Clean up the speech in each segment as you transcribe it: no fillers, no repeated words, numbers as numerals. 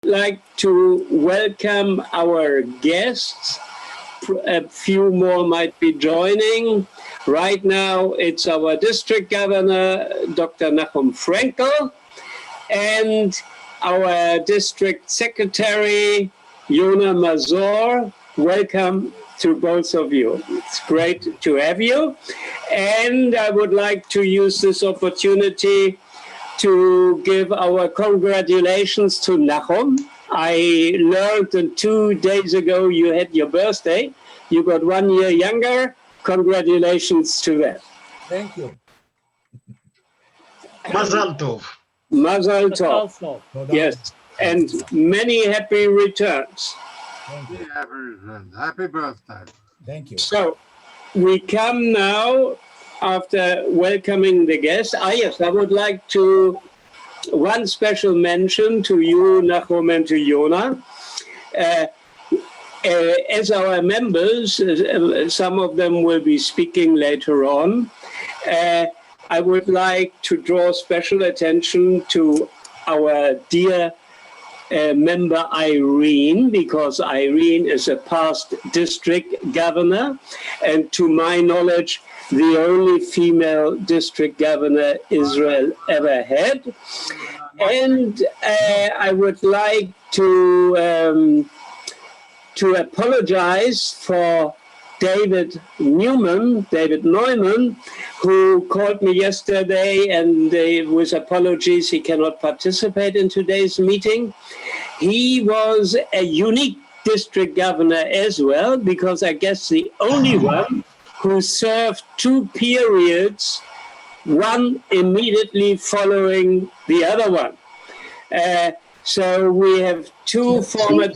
like to welcome our guests. A few more might be joining. Right now, it's our district governor, Dr. Nachum Frankel, and our district secretary, Yona Mazur. Welcome to both of you. It's great to have you. And I would like to use this opportunity to give our congratulations to Nachum. I learned that 2 days ago you had your birthday. You got 1 year younger. Congratulations to that. Thank you. Mazal tov. Mazal tov. Yes, and many happy returns. Thank you. Happy birthday. Thank you. So we come now after welcoming the guests. Yes, I would like to one special mention to you, Nachum, and to Yona. As our members, some of them will be speaking later on. I would like to draw special attention to our dear member Irene, because Irene is a past district governor, and to my knowledge, the only female district governor Israel ever had. And I would like to apologize for David Neumann, who called me yesterday, and with apologies, he cannot participate in today's meeting. He was a unique district governor as well, because I guess the only one who served 2 periods, one immediately following the other one. So we have two former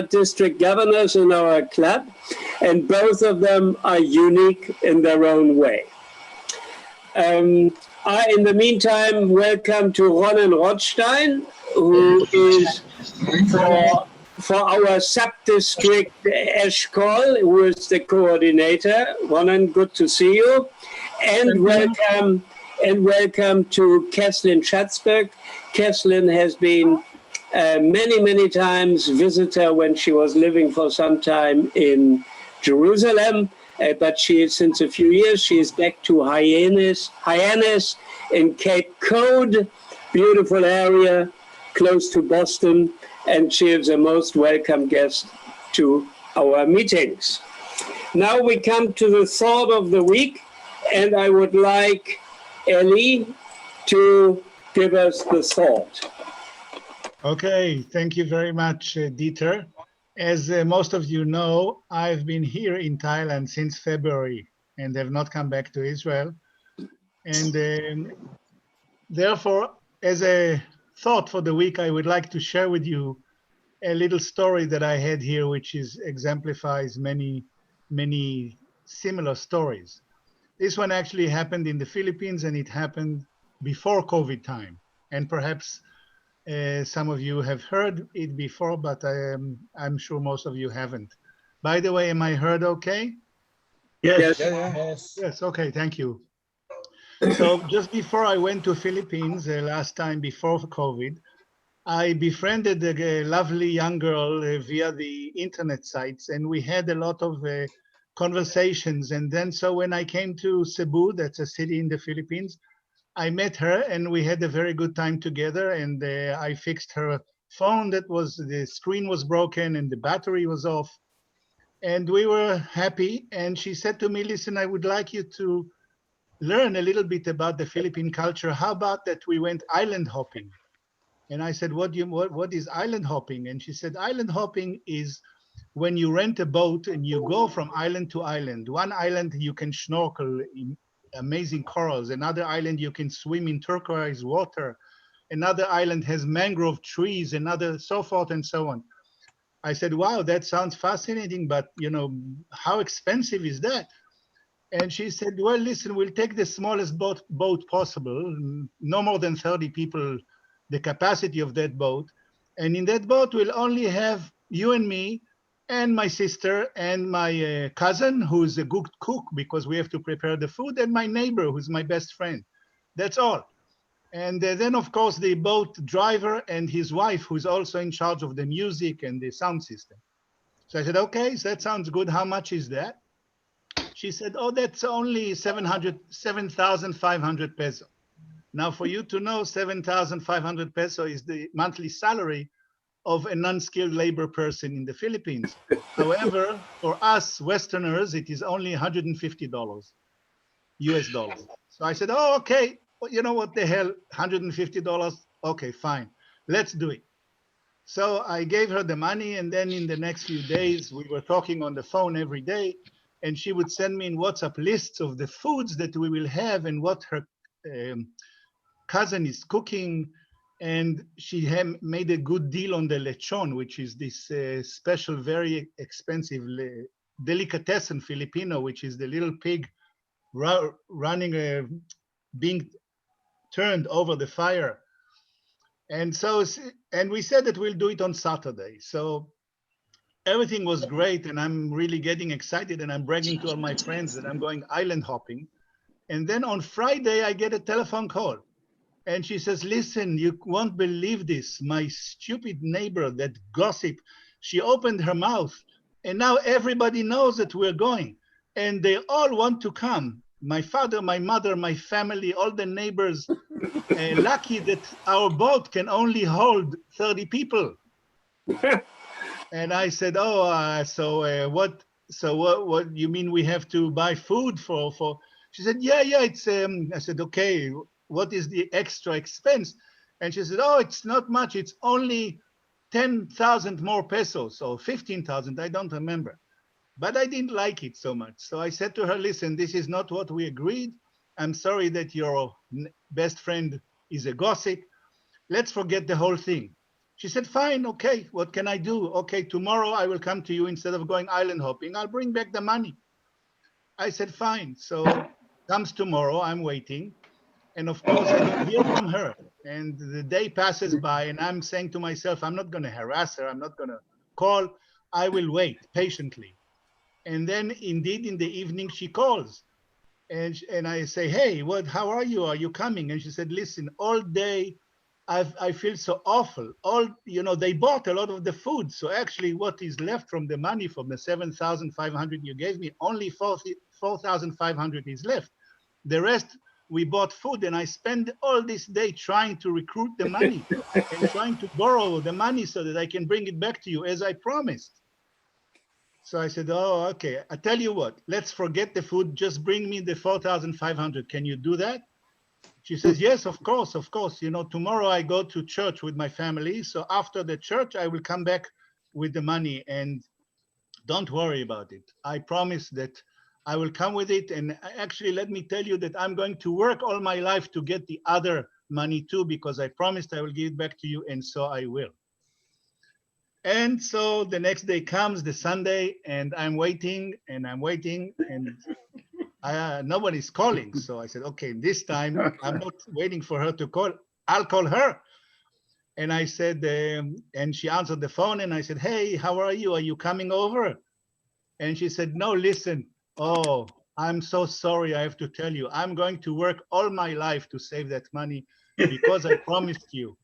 district governors in our club, and both of them are unique in their own way. In the meantime, welcome to Ronen Rothstein, who is for our sub-district Eshkol, who is the coordinator. Ronen, good to see you. And welcome to Keslin Schatzberg. Keslin has been many times visitor when she was living for some time in Jerusalem, but since a few years she is back to Hyannis in Cape Cod, beautiful area close to Boston, and she is a most welcome guest to our meetings. Now we come to the thought of the week, and I would like Eli to give us the thought. Okay, thank you very much, Dieter. As most of you know, I've been here in Thailand since February and have not come back to Israel. And therefore, as a thought for the week, I would like to share with you a little story that I had here, which exemplifies many similar stories. This one actually happened in the Philippines, and it happened before COVID time. And perhaps some of you have heard it before, but I'm sure most of you haven't. By the way, am I heard okay? Yes. Yes, okay, thank you. So just before I went to Philippines last time before COVID, I befriended a lovely young girl via the internet sites, and we had a lot of conversations. And then so when I came to Cebu, that's a city in the Philippines, I met her and we had a very good time together, and I fixed her phone the screen was broken and the battery was off, and we were happy. And she said to me, listen, I would like you to learn a little bit about the Philippine culture. How about that we went island hopping? And I said, what is island hopping? And she said, island hopping is when you rent a boat and you go from island to island. One island you can snorkel in amazing corals. Another island you can swim in turquoise water. Another island has mangrove trees, another so forth and so on. I said, wow, that sounds fascinating, but how expensive is that? And she said, well, listen, we'll take the smallest boat possible, no more than 30 people, the capacity of that boat. And in that boat, we'll only have you and me and my sister and my cousin, who's a good cook because we have to prepare the food, and my neighbor, who's my best friend. That's all. And then, of course, the boat driver and his wife, who's also in charge of the music and the sound system. So I said, okay, so that sounds good. How much is that? She said, oh, that's only 7,500 peso. Now, for you to know, 7,500 peso is the monthly salary of a non-skilled labor person in the Philippines. However, for us Westerners, it is only $150 US dollars. So I said, oh, okay, well, you know what the hell, $150? Okay, fine, let's do it. So I gave her the money, and then in the next few days, we were talking on the phone every day, and she would send me in WhatsApp lists of the foods that we will have and what her cousin is cooking. And she made a good deal on the lechon, which is this special, very expensive delicatessen Filipino, which is the little pig running, being turned over the fire. And so, and we said that we'll do it on Saturday. So everything was great, and I'm really getting excited, and I'm bragging to all my friends that I'm going island hopping. And then on Friday, I get a telephone call. And she says, listen, you won't believe this. My stupid neighbor, that gossip, she opened her mouth, and now everybody knows that we're going. And they all want to come. My father, my mother, my family, all the neighbors. Lucky that our boat can only hold 30 people. And I said, oh, so what you mean we have to buy food for? She said, yeah, it's, I said, okay, what is the extra expense? And she said, oh, it's not much. It's only 10,000 more pesos or 15,000. I don't remember. But I didn't like it so much. So I said to her, listen, this is not what we agreed. I'm sorry that your best friend is a gossip. Let's forget the whole thing. She said, fine, okay, what can I do? Okay, tomorrow I will come to you. Instead of going island hopping, I'll bring back the money. I said, fine. So comes tomorrow, I'm waiting. And of course, I don't hear from her. And the day passes by, and I'm saying to myself, I'm not going to harass her. I'm not going to call. I will wait patiently. And then indeed, in the evening, she calls. And I say, hey, how are you? Are you coming? And she said, listen, all day, I feel so awful. They bought a lot of the food. So actually, what is left from the money from the 7,500 you gave me, only 4,500 is left. The rest, we bought food, and I spend all this day trying to recruit the money and trying to borrow the money so that I can bring it back to you as I promised. So I said, oh, okay, I tell you what, let's forget the food. Just bring me the 4,500. Can you do that? She says, yes, of course. Tomorrow I go to church with my family. So after the church, I will come back with the money, and don't worry about it. I promise that I will come with it. And actually, let me tell you that I'm going to work all my life to get the other money too, because I promised I will give it back to you, and so I will. And so the next day comes, the Sunday, and I'm waiting, and nobody's calling. So I said, okay, this time I'm not waiting for her to call. I'll call her. And I said, and she answered the phone, and I said, hey, how are you? Are you coming over? And she said, no, listen. Oh, I'm so sorry. I have to tell you, I'm going to work all my life to save that money because I promised you.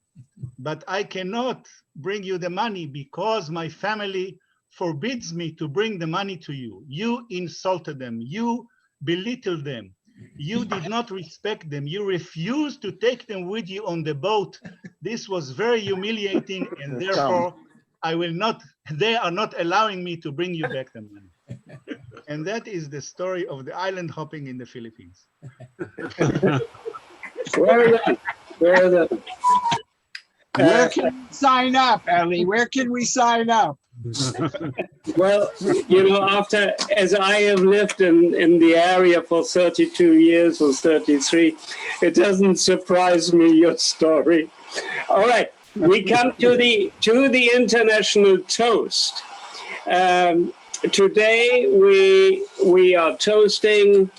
But I cannot bring you the money because my family forbids me to bring the money to you. You insulted them. You belittled them. You did not respect them. You refused to take them with you on the boat. This was very humiliating, and therefore they are not allowing me to bring you back the money. And that is the story of the island hopping in the Philippines. Well done. Well done. Where can we sign up, Eli? Where can we sign up? Well, as I have lived in the area for 32 years or 33, it doesn't surprise me, your story. All right, we come to the international toast. Today we are toasting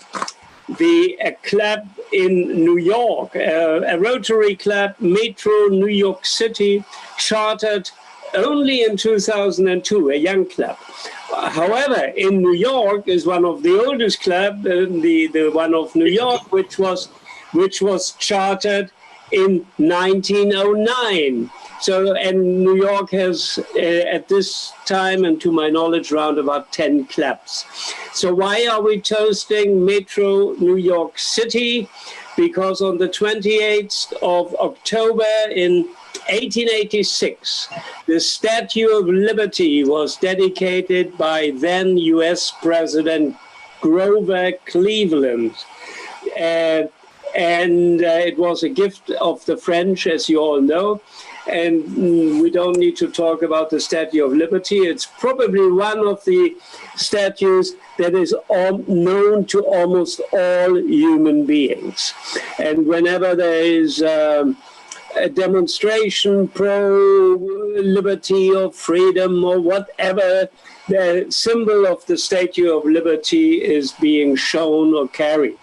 a club in New York, a Rotary Club, Metro New York City, chartered only in 2002, a young club. However, in New York is one of the oldest clubs, the one of New York, which was chartered in 1909. So, and New York has, at this time, and to my knowledge, around about 10 clubs. So why are we toasting Metro New York City? Because on the 28th of October in 1886, the Statue of Liberty was dedicated by then US President Grover Cleveland. And it was a gift of the French, as you all know. And we don't need to talk about the Statue of Liberty. It's probably one of the statues that is known to almost all human beings. And whenever there is a demonstration pro-liberty or freedom or whatever, the symbol of the Statue of Liberty is being shown or carried.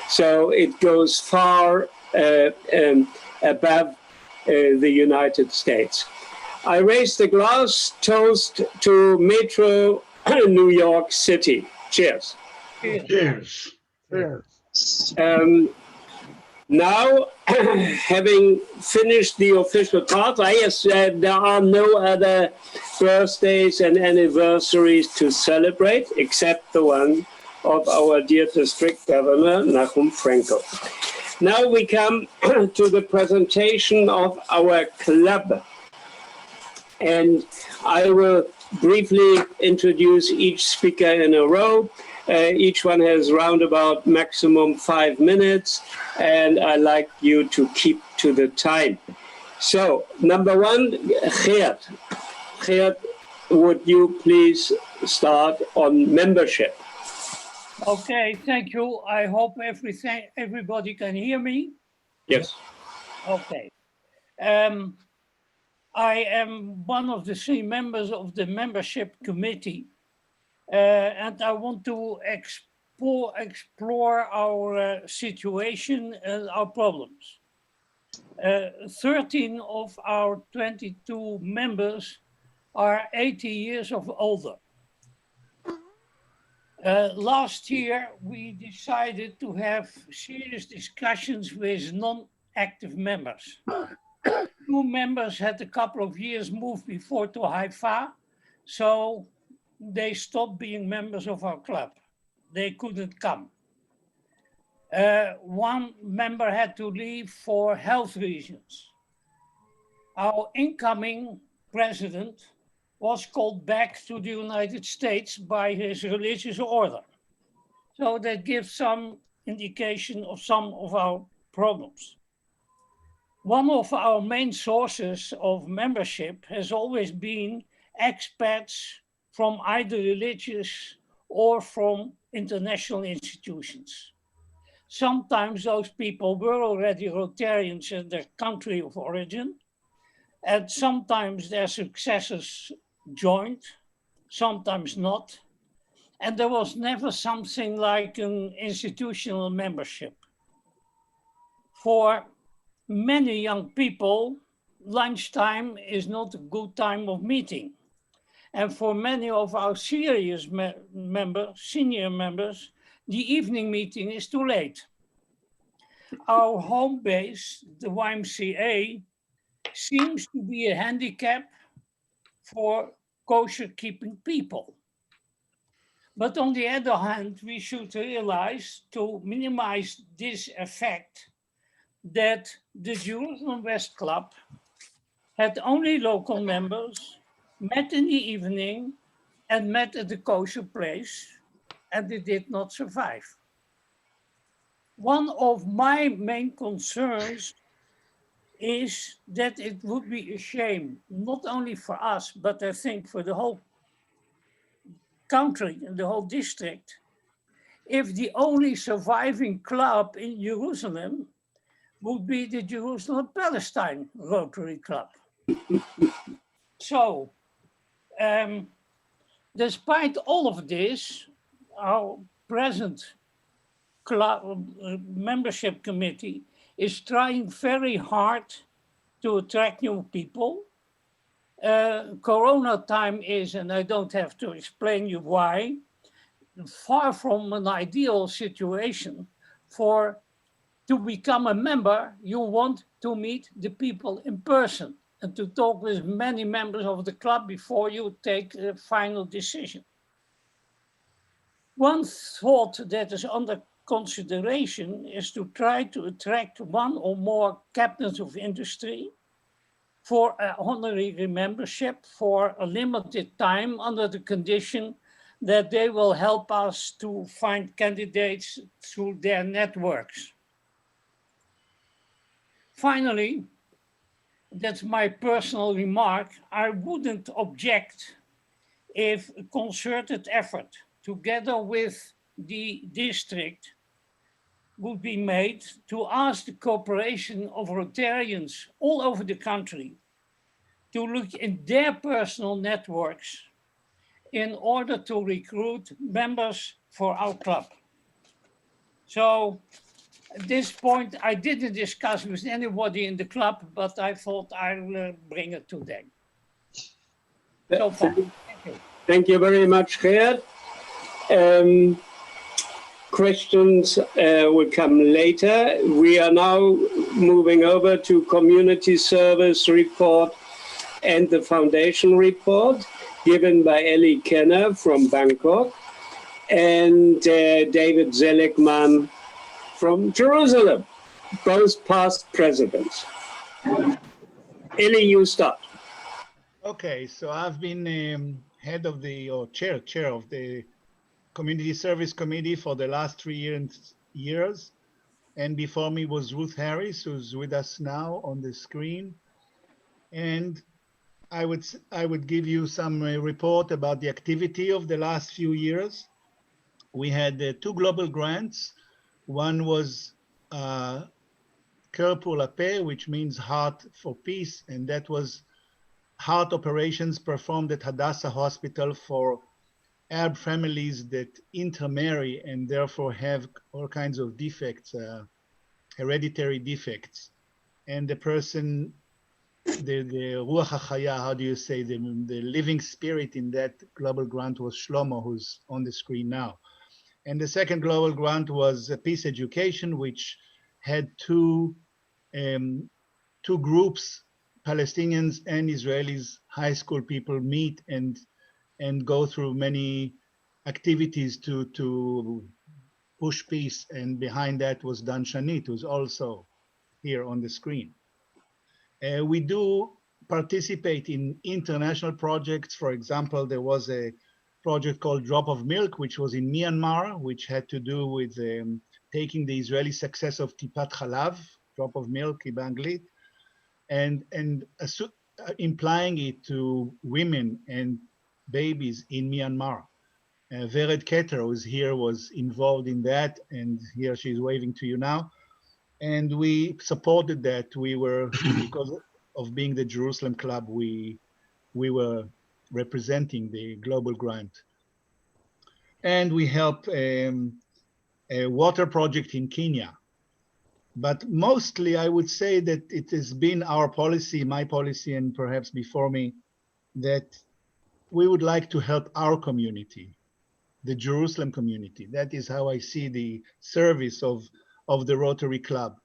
So it goes far above the United States. I raise the glass, toast to Metro New York City. Cheers. Cheers. Cheers. Now, having finished the official part, yes, there are no other birthdays and anniversaries to celebrate except the one of our dear district governor, Nachum Frankel. Now we come to the presentation of our club. And I will briefly introduce each speaker in a row. Each one has roundabout maximum 5 minutes, and I like you to keep to the time. So, number one, Geert. Geert, would you please start on membership? Okay, thank you. I hope everybody can hear me. Yes. Okay. I am one of the 3 members of the membership committee, and I want to explore our situation and our problems. 13 of our 22 members are 80 years of older. Last year, we decided to have serious discussions with non-active members. 2 members had a couple of years moved before to Haifa, so they stopped being members of our club. They couldn't come. 1 member had to leave for health reasons. Our incoming president was called back to the United States by his religious order. So that gives some indication of some of our problems. One of our main sources of membership has always been expats from either religious or from international institutions. Sometimes those people were already Rotarians in their country of origin, and sometimes their successors joined, sometimes not. And there was never something like an institutional membership. For many young people, lunchtime is not a good time of meeting. And for many of our serious senior members, the evening meeting is too late. Our home base, the YMCA, seems to be a handicap for kosher keeping people. But on the other hand, we should realize, to minimize this effect, that the Jerusalem West Club had only local members, met in the evening, and met at the kosher place, and it did not survive. One of my main concerns is that it would be a shame, not only for us, but I think for the whole country and the whole district, if the only surviving club in Jerusalem would be the Jerusalem-Palestine Rotary Club. So, despite all of this, our present club membership committee is trying very hard to attract new people. Corona time is, and I don't have to explain you why, far from an ideal situation for to become a member, you want to meet the people in person and to talk with many members of the club before you take a final decision. One thought that is under consideration is to try to attract one or more captains of industry for an honorary membership for a limited time under the condition that they will help us to find candidates through their networks. Finally, that's my personal remark, I wouldn't object if a concerted effort together with the district would be made to ask the cooperation of Rotarians all over the country to look in their personal networks in order to recruit members for our club. So at this point, I didn't discuss with anybody in the club, but I thought I'll bring it today. So far. Thank you. Thank you very much, Geert. Questions will come later. We are now moving over to community service report and the foundation report given by Ellie Kenner from Bangkok and David Seligman from Jerusalem, both past presidents. Ellie, you start. Okay, so I've been head of the, or chair of the Community Service Committee for the last 3 years. And before me was Ruth Harris, who's with us now on the screen. And I would give you some report about the activity of the last few years. We had 2 global grants. One was Cœur pour la Paix, which means Heart for Peace, and that was heart operations performed at Hadassah Hospital for Arab families that intermarry and therefore have all kinds of defects, hereditary defects. And the person, the Ruach HaChaya, how do you say, the living spirit in that global grant was Shlomo, who's on the screen now. And the second global grant was Peace Education, which had two groups, Palestinians and Israelis, high school people meet and go through many activities to push peace. And behind that was Dan Shanit, who's also here on the screen. We do participate in international projects. For example, there was a project called Drop of Milk, which was in Myanmar, which had to do with taking the Israeli success of Tipat Chalav, Drop of Milk in Banglit, and implying it to women and babies in Myanmar. Vered Keter, who's here, was involved in that, and here she's waving to you now. And we supported that. We were, because of being the Jerusalem Club, we were representing the global grant. And we helped a water project in Kenya. But mostly I would say that it has been our policy, my policy, and perhaps before me, that we would like to help our community, the Jerusalem community. That is how I see the service of the Rotary Club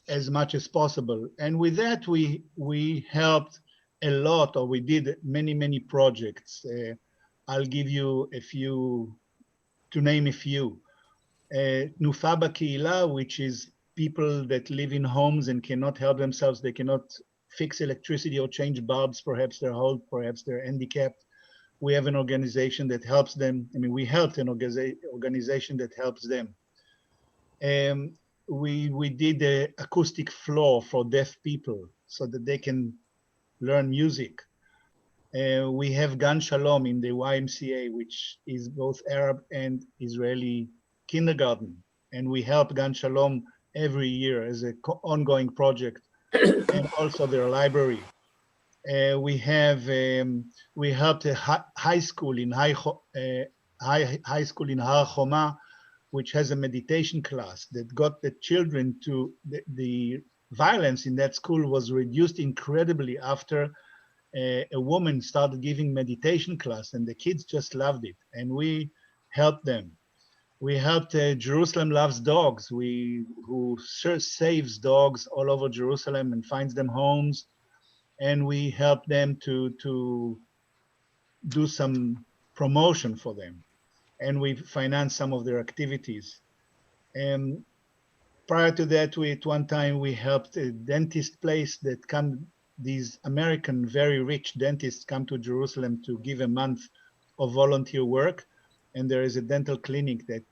as much as possible. And with that, we helped a lot, or we did many, many projects. I'll give you a few, to name a few. Nufa B'Kehila, which is people that live in homes and cannot help themselves. They cannot fix electricity or change bulbs. Perhaps they're old, perhaps they're handicapped. We have an organization that helps them. I mean, we helped an organization that helps them. We did an acoustic floor for deaf people so that they can learn music. We have Gan Shalom in the YMCA, which is both Arab and Israeli kindergarten. And we help Gan Shalom every year as an ongoing project, and also their library. We helped a high school in high school in Har Choma, which has a meditation class that got the children to the violence in that school was reduced incredibly after a woman started giving meditation class, and the kids just loved it, and we helped them. We helped Jerusalem Loves Dogs, who saves dogs all over Jerusalem and finds them homes. And we help them to do some promotion for them. And we finance some of their activities. And prior to that, at one time, we helped a dentist place that these American, very rich dentists come to Jerusalem to give a month of volunteer work. And there is a dental clinic that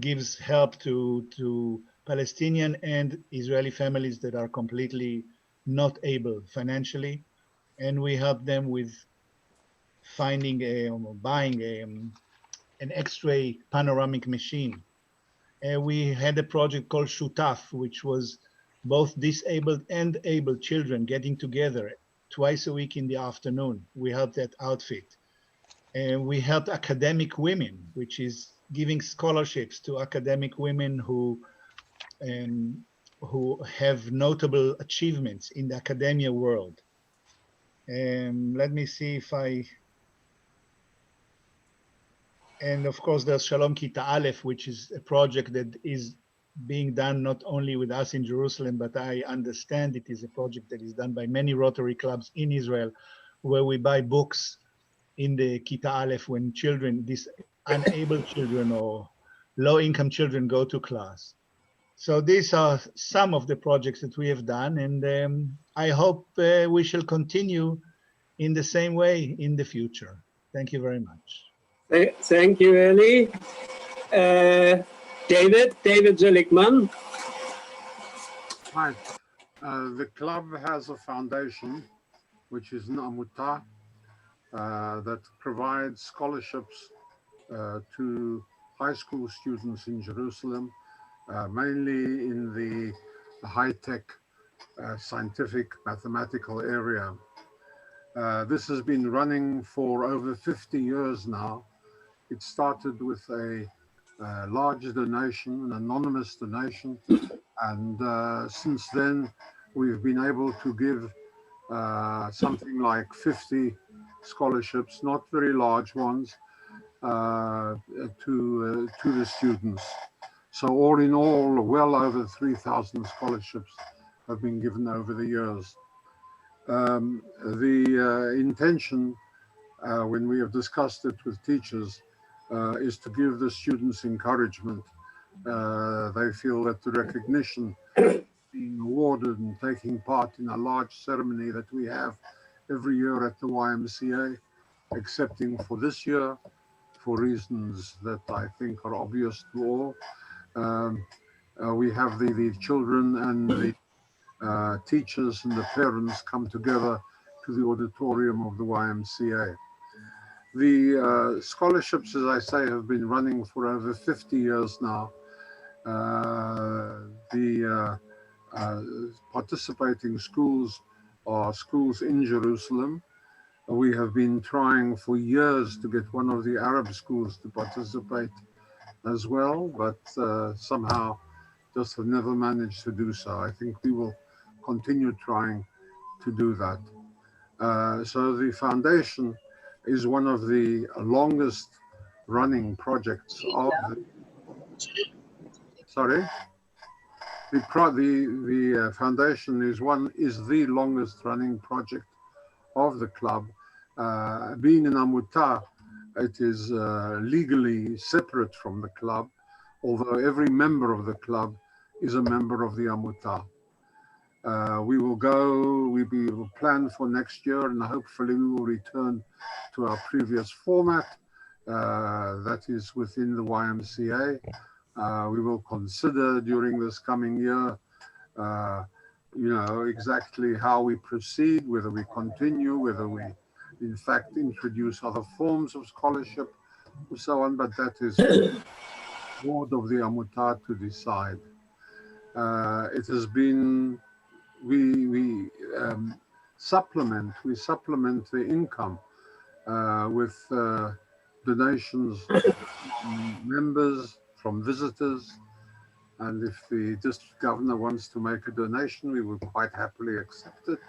gives help to Palestinian and Israeli families that are completely not able financially. And we help them with finding buying an X-ray panoramic machine. We had a project called Shutaf, which was both disabled and able children getting together twice a week in the afternoon. We helped that outfit. And we helped academic women, which is giving scholarships to academic women who have notable achievements in the academia world. Let me see if and of course there's Shalom Kita Aleph, which is a project that is being done not only with us in Jerusalem, but I understand it is a project that is done by many Rotary clubs in Israel, where we buy books in the Kita Aleph when children, these unable children or low-income children go to class. So these are some of the projects that we have done, and I hope we shall continue in the same way in the future. Thank you very much. Thank you, Eli. David Zelikman. Hi. The club has a foundation, which is an Amutah, that provides scholarships to high school students in Jerusalem, mainly in the high-tech, scientific, mathematical area. This has been running for over 50 years now. It started with a large donation, an anonymous donation, and since then we've been able to give something like 50 scholarships, not very large ones, to the students. So all in all, well over 3,000 scholarships have been given over the years. The intention, when we have discussed it with teachers, is to give the students encouragement. They feel that the recognition being awarded and taking part in a large ceremony that we have every year at the YMCA, excepting for this year, for reasons that I think are obvious to all. We have the children and the teachers and the parents come together to the auditorium of the YMCA. The scholarships, as I say, have been running for over 50 years now. The participating schools are schools in Jerusalem. We have been trying for years to get one of the Arab schools to participate as well, but somehow just have never managed to do so. I think we will continue trying to do that. So the foundation is one of the longest running projects of the, sorry? The foundation is the longest running project of the club. Being an Amutah, it is legally separate from the club, although every member of the club is a member of the Amutah. We will plan for next year, and hopefully we will return to our previous format, that is within the YMCA. We will consider during this coming year, exactly how we proceed, whether we continue, whether we in fact introduce other forms of scholarship and so on, but that is the board of the Amutah to decide. It has been, we supplement the income with donations from members, from visitors, and if the district governor wants to make a donation, we will quite happily accept it.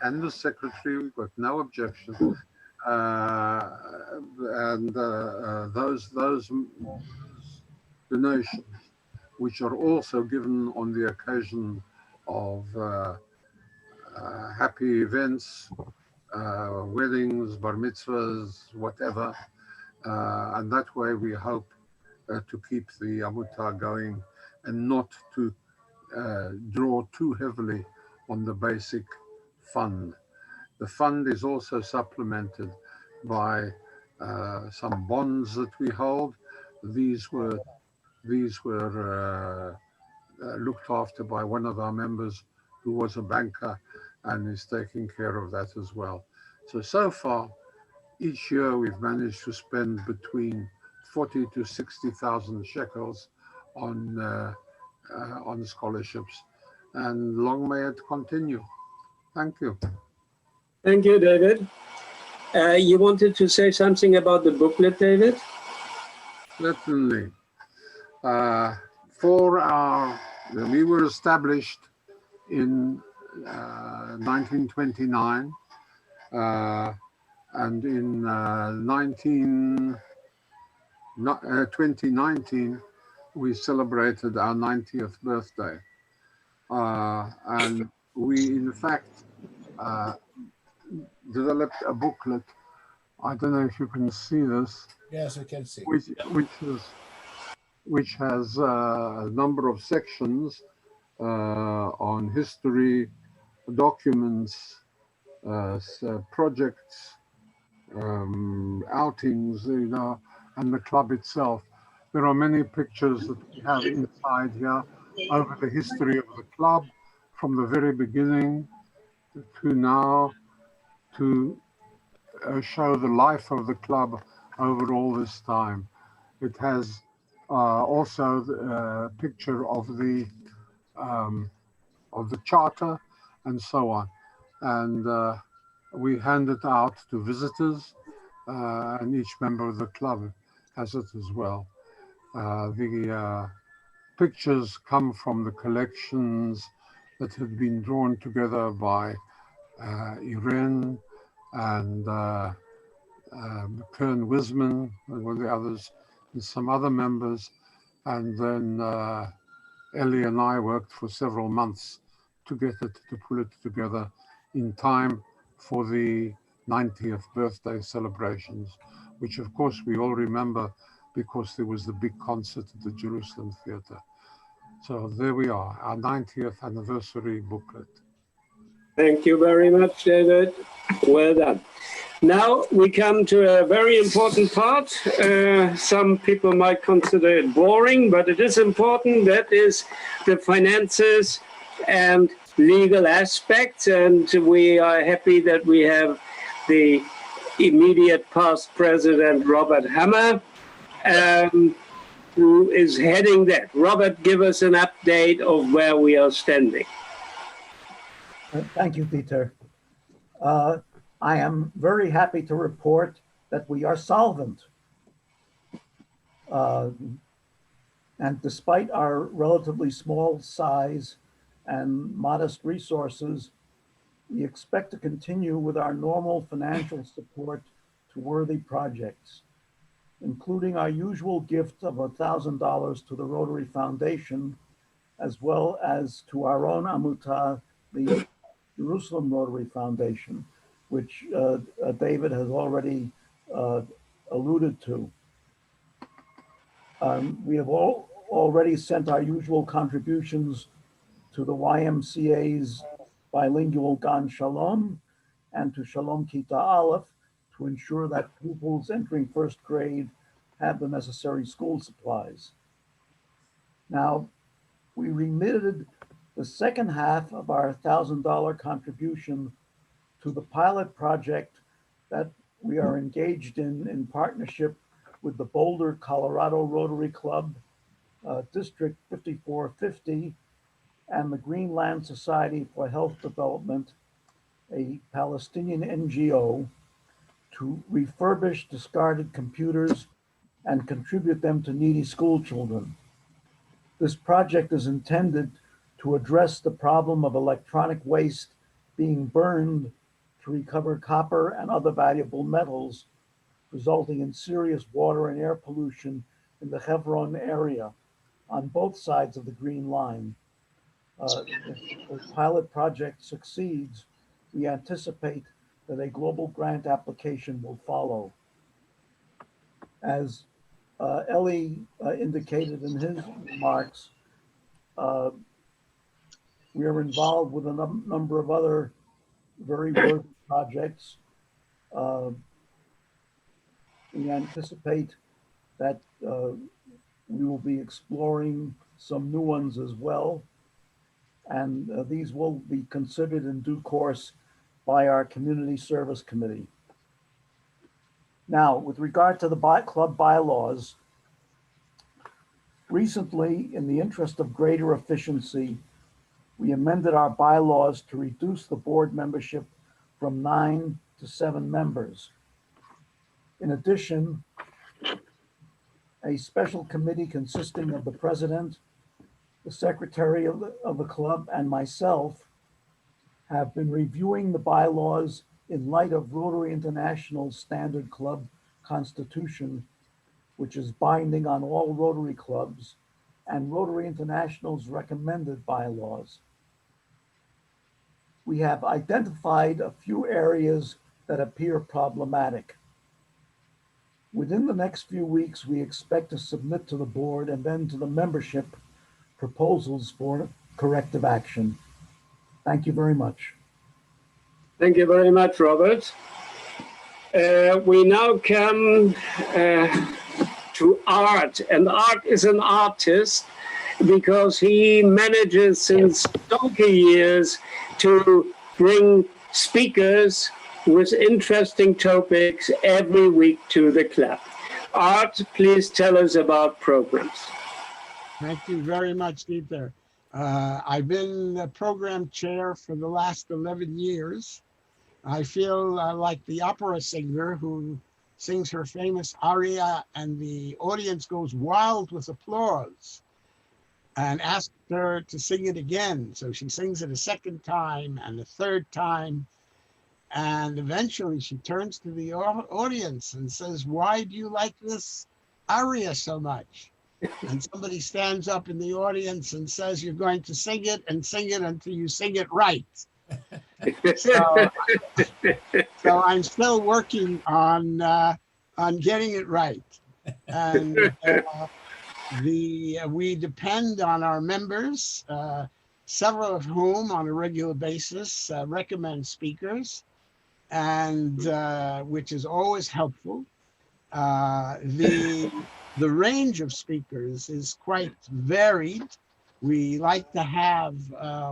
And the secretary, we've got no objection. and those donations, which are also given on the occasion of happy events, weddings, bar mitzvahs, whatever. And that way we hope to keep the Amutah going and not to draw too heavily on the basic fund. The fund is also supplemented by some bonds that we hold. These were looked after by one of our members who was a banker and is taking care of that as well. So far, each year we've managed to spend between 40 to 60,000 shekels on scholarships, and long may it continue. Thank you. Thank you, David. You wanted to say something about the booklet, David? Certainly. We were established in 1929, and in 2019, we celebrated our 90th birthday. And we, in fact, developed a booklet. I don't know if you can see this. Yes, we can see. Which has a number of sections on history, documents, projects, outings, and the club itself. There are many pictures that we have inside here over the history of the club, from the very beginning to now, to show the life of the club over all this time. It has also a picture of the charter and so on. And we hand it out to visitors, and each member of the club has it as well. The pictures come from the collections that had been drawn together by Irene and Kern Wisman, and one of the others, and some other members. And then Ellie and I worked for several months to pull it together in time for the 90th birthday celebrations, which of course we all remember because there was the big concert at the Jerusalem Theatre. So there we are, our 90th anniversary booklet. Thank you very much, David. Well done. Now we come to a very important part. Some people might consider it boring, but it is important. That is the finances and legal aspects. And we are happy that we have the immediate past president, Robert Hammer, who is heading that. Robert, give us an update of where we are standing. Thank you, Peter. I am very happy to report that we are solvent. And despite our relatively small size and modest resources, we expect to continue with our normal financial support to worthy projects, including our usual gift of $1,000 to the Rotary Foundation, as well as to our own Amutah, the Jerusalem Rotary Foundation, which David has already alluded to. We have already sent our usual contributions to the YMCA's bilingual Gan Shalom and to Shalom Kita Aleph to ensure that pupils entering first grade have the necessary school supplies. Now, we remitted the second half of our $1,000 contribution to the pilot project that we are engaged in partnership with the Boulder, Colorado Rotary Club, District 5450, and the Greenland Society for Health Development, a Palestinian NGO, to refurbish discarded computers and contribute them to needy school children. This project is intended to address the problem of electronic waste being burned to to recover copper and other valuable metals, resulting in serious water and air pollution in the Hebron area on both sides of the Green Line. If the pilot project succeeds, we anticipate that a global grant application will follow. As Eli indicated in his remarks, we are involved with a number of other very worthy projects. We anticipate that we will be exploring some new ones as well. And these will be considered in due course by our Community Service Committee. Now, with regard to the club bylaws, recently, in the interest of greater efficiency, we amended our bylaws to reduce the board membership from 9 to 7 members. In addition, a special committee consisting of the president, the secretary of the club, and myself have been reviewing the bylaws in light of Rotary International's standard club constitution, which is binding on all Rotary clubs, and Rotary International's recommended bylaws. We have identified a few areas that appear problematic. Within the next few weeks, we expect to submit to the board and then to the membership proposals for corrective action. Thank you very much. Thank you very much, Robert. We now come to Art, and Art is an artist because he manages since donkey years to bring speakers with interesting topics every week to the club. Art, please tell us about programs. Thank you very much, Dieter. I've been the program chair for the last 11 years. I feel like the opera singer who sings her famous aria and the audience goes wild with applause and asks her to sing it again. So she sings it a second time and a third time. And eventually she turns to the audience and says, "Why do you like this aria so much?" And somebody stands up in the audience and says, "You're going to sing it and sing it until you sing it right." So I'm still working on getting it right. And we depend on our members, several of whom on a regular basis recommend speakers, and which is always helpful. The range of speakers is quite varied. We like to have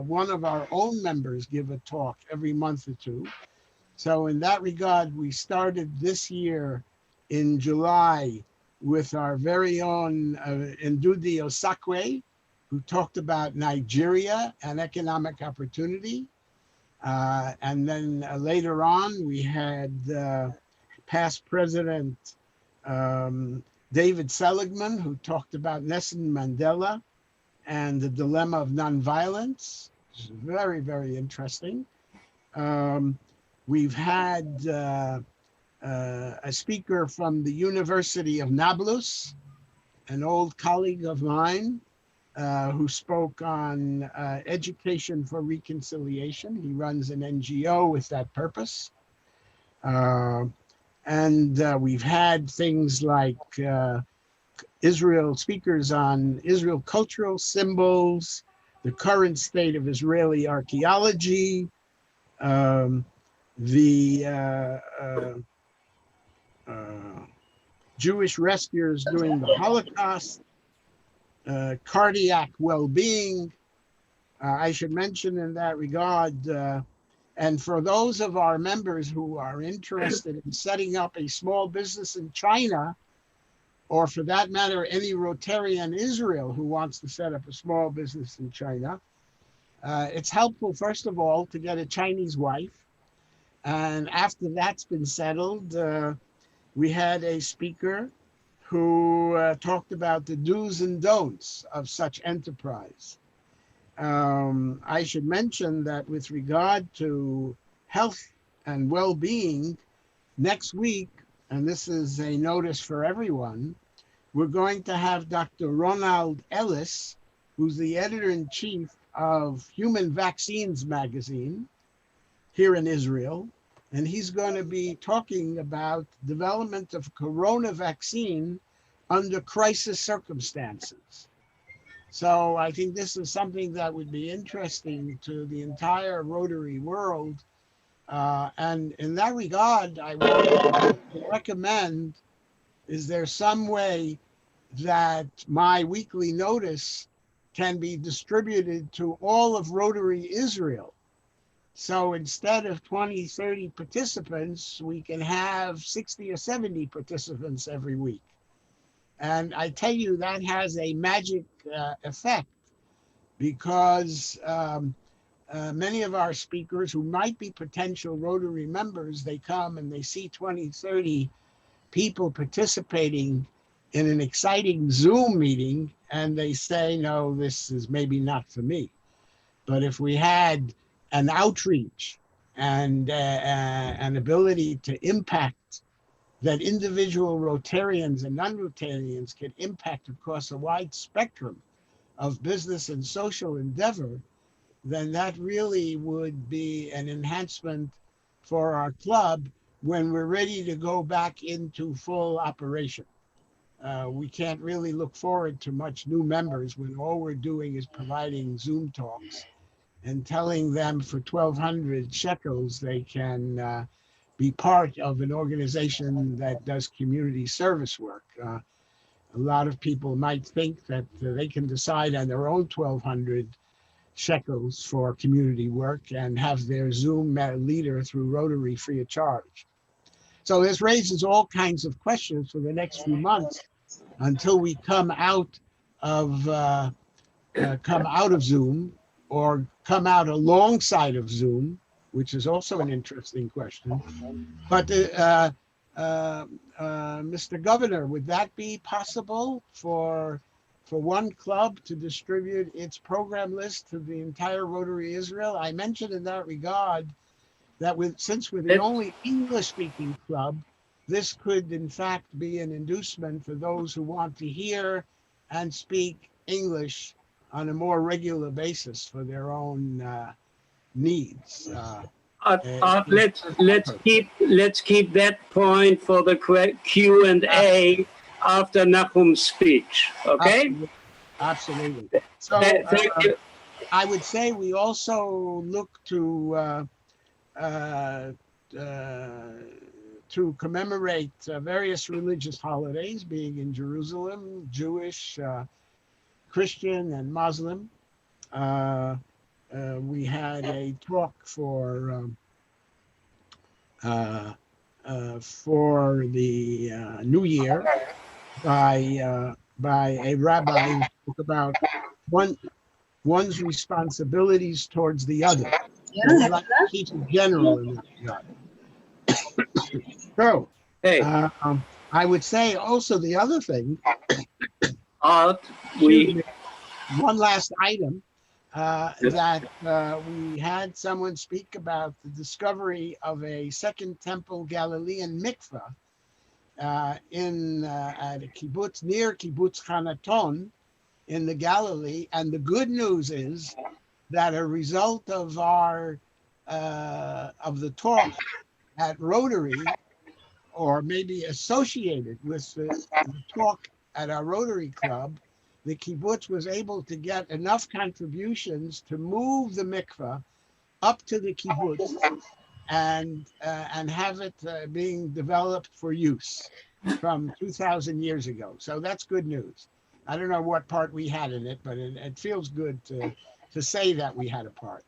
one of our own members give a talk every month or two. So in that regard, we started this year in July with our very own Ndudi Osakwe, who talked about Nigeria and economic opportunity. And then later on, we had past President David Seligman, who talked about Nelson Mandela and the dilemma of nonviolence, which is very, very interesting. We've had a speaker from the University of Nablus, an old colleague of mine, who spoke on education for reconciliation. He runs an NGO with that purpose. And we've had things like speakers on Israel cultural symbols, the current state of Israeli archaeology, the Jewish rescuers during the Holocaust, cardiac well-being. I should mention in that regard, and for those of our members who are interested in setting up a small business in China, or for that matter, any Rotarian Israel who wants to set up a small business in China, it's helpful, first of all, to get a Chinese wife. And after that's been settled, we had a speaker who talked about the do's and don'ts of such enterprise. I should mention that with regard to health and well-being, next week, and this is a notice for everyone, we're going to have Dr. Ronald Ellis, who's the editor-in-chief of Human Vaccines magazine here in Israel, and he's going to be talking about development of corona vaccine under crisis circumstances. So I think this is something that would be interesting to the entire Rotary world. And in that regard, I would recommend, is there some way that my weekly notice can be distributed to all of Rotary Israel? So instead of 20, 30 participants, we can have 60 or 70 participants every week. And I tell you, that has a magic effect, because many of our speakers who might be potential Rotary members, they come and they see 20, 30 people participating in an exciting Zoom meeting, and they say, no, this is maybe not for me. But if we had an outreach and an ability to impact, that individual Rotarians and non-Rotarians can impact across a wide spectrum of business and social endeavor, then that really would be an enhancement for our club when we're ready to go back into full operation. We can't really look forward to much new members when all we're doing is providing Zoom talks and telling them for 1,200 shekels they can be part of an organization that does community service work. A lot of people might think that they can decide on their own 1,200 shekels for community work and have their Zoom leader through Rotary free of charge. So this raises all kinds of questions for the next few months until we come out of Zoom, or come out alongside of Zoom, which is also an interesting question. But Mr. Governor, would that be possible for one club to distribute its program list to the entire Rotary Israel? I mentioned in that regard that since we're the only English-speaking club, this could in fact be an inducement for those who want to hear and speak English on a more regular basis for their own needs. Let's keep that point for the Q&A after Nahum's speech. Okay. Absolutely. So thank you. I would say we also look to commemorate various religious holidays, being in Jerusalem, Jewish, Christian, and Muslim. We had a talk for the New Year by a rabbi who spoke about one's responsibilities towards the other. So I'd like to keep it general in that regard. So, hey, I would say also the other thing, one last item, that we had someone speak about the discovery of a Second Temple Galilean mikveh at a kibbutz near Kibbutz Hanaton in the Galilee. And the good news is that a result of the talk at Rotary, or maybe associated with the talk at our Rotary Club, the kibbutz was able to get enough contributions to move the mikveh up to the kibbutz and have it being developed for use from 2,000 years ago. So that's good news. I don't know what part we had in it, but it feels good to say that we had a part.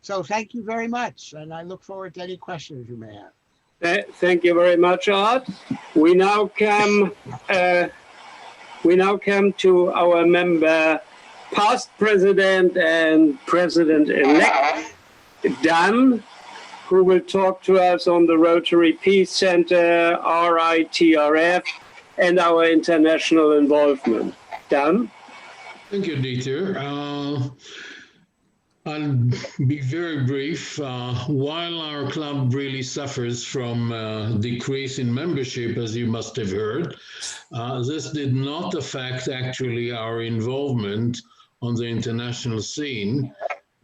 So thank you very much, and I look forward to any questions you may have. Thank you very much, Art. We now come to our member, past president and president-elect, Dan, who will talk to us on the Rotary Peace Center, RITRF, and our international involvement. Dan? Thank you, Dieter. I'll be very brief. While our club really suffers from decrease in membership, as you must have heard, this did not affect actually our involvement on the international scene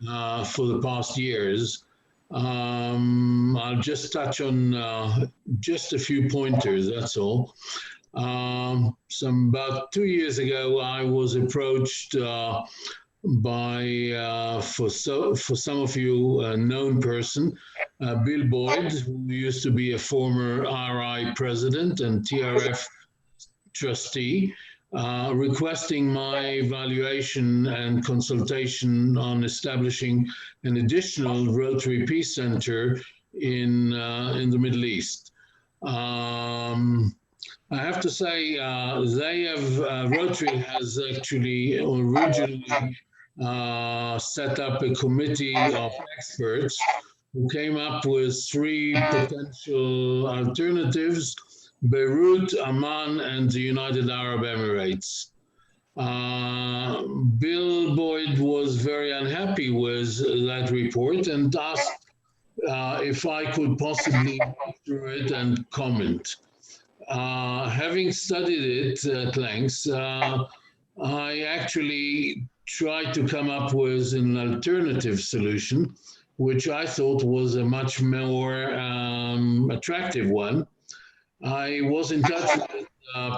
for the past years. I'll just touch on just a few pointers, that's all. About 2 years ago, I was approached by, for some of you, a known person, Bill Boyd, who used to be a former RI president and TRF trustee, requesting my evaluation and consultation on establishing an additional Rotary Peace Center in the Middle East. I have to say, Rotary has actually originally set up a committee of experts who came up with 3 potential alternatives: Beirut, Amman, and the United Arab Emirates. Bill Boyd was very unhappy with that report and asked if I could possibly go through it and comment. Having studied it at length, I actually tried to come up with an alternative solution, which I thought was a much more attractive one. I was in touch with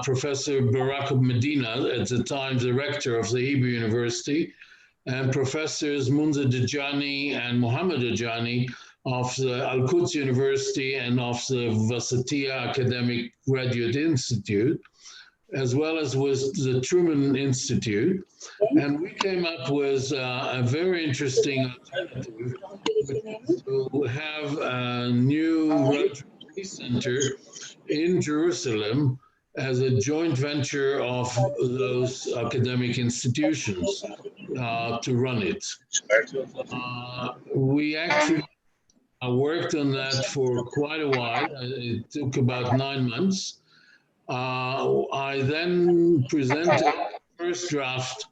Professor Barak Medina, at the time the rector of the Hebrew University, and Professors Munza Dajani and Mohammed Dajani of the Al-Quds University and of the Wasatiyah Academic Graduate Institute, as well as with the Truman Institute. And we came up with a very interesting alternative, to have a new Rotary Peace Center in Jerusalem as a joint venture of those academic institutions to run it. We actually worked on that for quite a while. It took about 9 months. I then presented the first draft,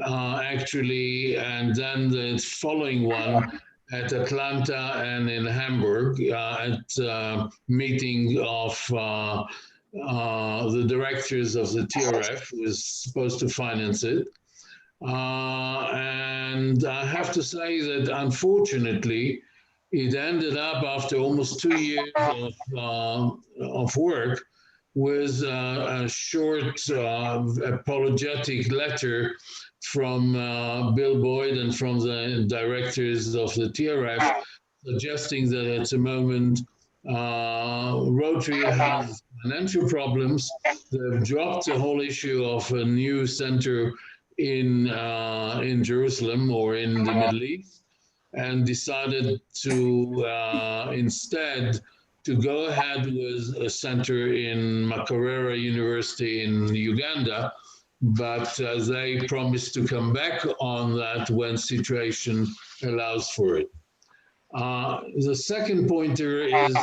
actually, and then the following one at Atlanta and in Hamburg at a meeting of the directors of the TRF, who was supposed to finance it. And I have to say that, unfortunately, it ended up, after almost 2 years of work, with a short apologetic letter from Bill Boyd and from the directors of the TRF, suggesting that at the moment Rotary has financial problems. They've dropped the whole issue of a new center in Jerusalem or in the Middle East, and decided to instead to go ahead with a center in Makerere University in Uganda, but they promised to come back on that when situation allows for it. The second pointer is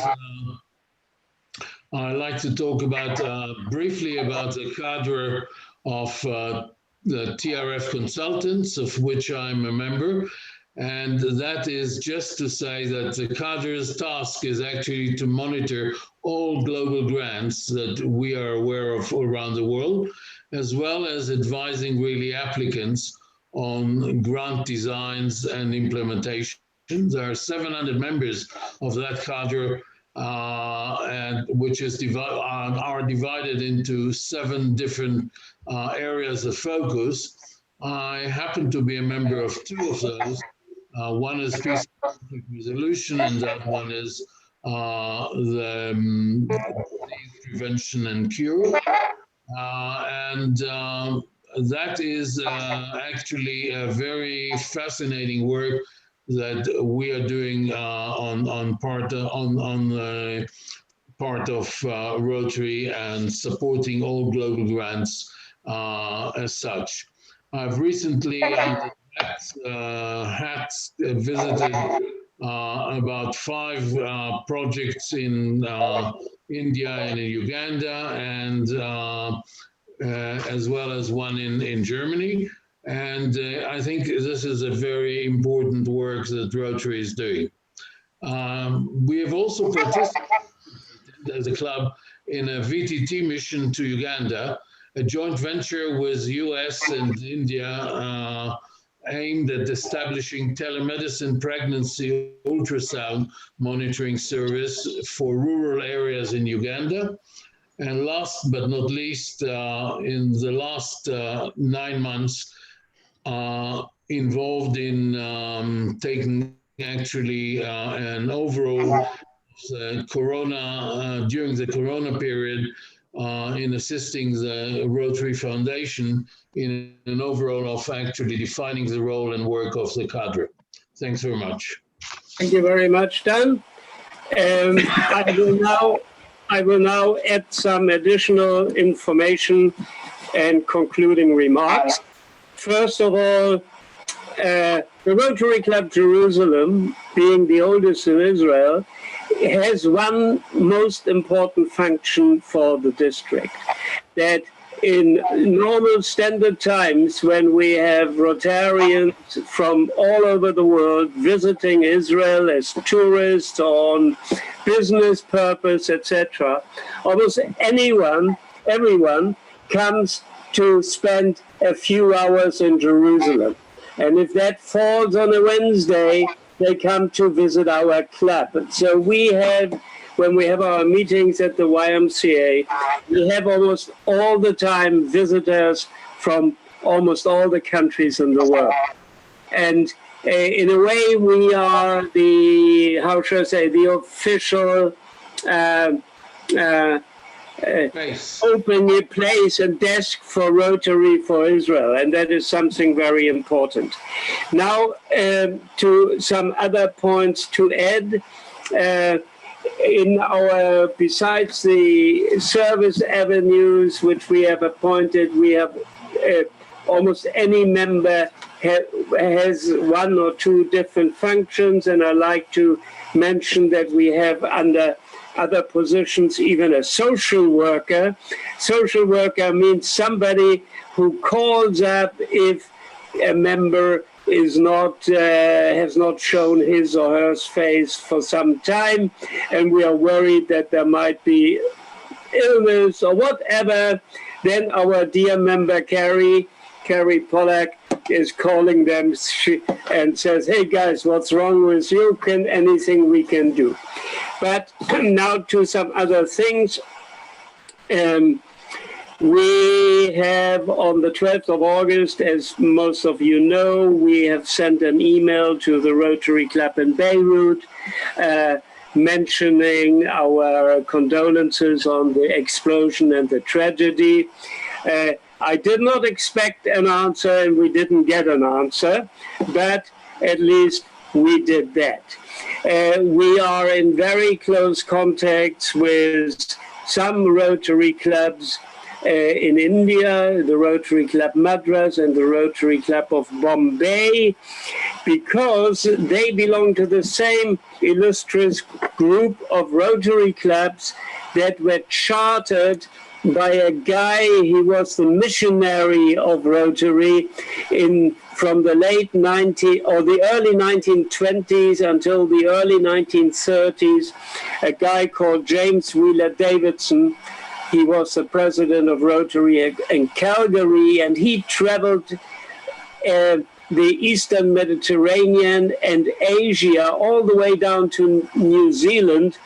I'd like to talk about briefly about the cadre of the TRF consultants, of which I'm a member. And that is just to say that the cadre's task is actually to monitor all global grants that we are aware of around the world, as well as advising really applicants on grant designs and implementation. There are 700 members of that cadre, and which is are divided into 7 different areas of focus. I happen to be a member of 2 of those. One is peace and resolution, and that one is the disease prevention and cure. And that is actually a very fascinating work that we are doing on the part of Rotary and supporting all global grants as such. I've recently visited about 5 projects in India and in Uganda, and as well as one in Germany. And I think this is a very important work that Rotary is doing. We have also participated as a club in a VTT mission to Uganda, a joint venture with US and India aimed at establishing telemedicine pregnancy ultrasound monitoring service for rural areas in Uganda. And last but not least, in the last 9 months, involved in taking actually an overall corona during the corona period in assisting the Rotary Foundation in an overall of actually defining the role and work of the cadre. Thanks very much. Thank you very much, Dan. I will now add some additional information and concluding remarks. First of all, the Rotary Club Jerusalem, being the oldest in Israel, has one most important function for the district, that in normal standard times when we have Rotarians from all over the world visiting Israel as tourists on business purpose, etc., almost everyone comes to spend a few hours in Jerusalem. And if that falls on a Wednesday, they come to visit our club. So we have, when we have our meetings at the YMCA, we have almost all the time visitors from almost all the countries in the world. And in a way, we are the, how should I say, the official open a place and desk for Rotary for Israel, and that is something very important. Now, to some other points to add, in our, besides the service avenues which we have appointed, we have almost any member has one or two different functions, and I like to mention that we have under other positions, even a social worker. Social worker means somebody who calls up if a member is not has not shown his or her face for some time, and we are worried that there might be illness or whatever. Then our dear member Carrie Pollack is calling them and says, "Hey guys, what's wrong with you? Can anything we can do?" But now to some other things. We have on the 12th of August, as most of you know, we have sent an email to the Rotary Club in Beirut mentioning our condolences on the explosion and the tragedy. I did not expect an answer, and we didn't get an answer, but at least we did that. We are in very close contacts with some Rotary clubs in India, the Rotary Club Madras and the Rotary Club of Bombay, because they belong to the same illustrious group of Rotary clubs that were chartered by a guy. He was the missionary of Rotary from the late the early 1920s until the early 1930s, a guy called James Wheeler Davidson. He was the president of Rotary in Calgary, and he traveled the Eastern Mediterranean and Asia all the way down to New Zealand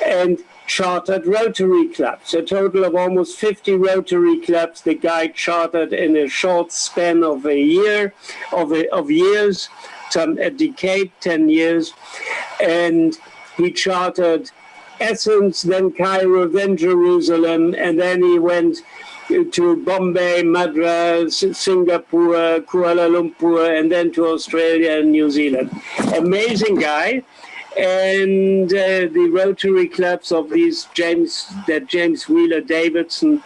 and chartered Rotary clubs. A total of almost 50 Rotary clubs the guy chartered in a short span of years, a decade, 10 years. And he chartered Athens, then Cairo, then Jerusalem, and then he went to Bombay, Madras, Singapore, Kuala Lumpur, and then to Australia and New Zealand. Amazing guy. And the Rotary clubs of these James Wheeler Davidson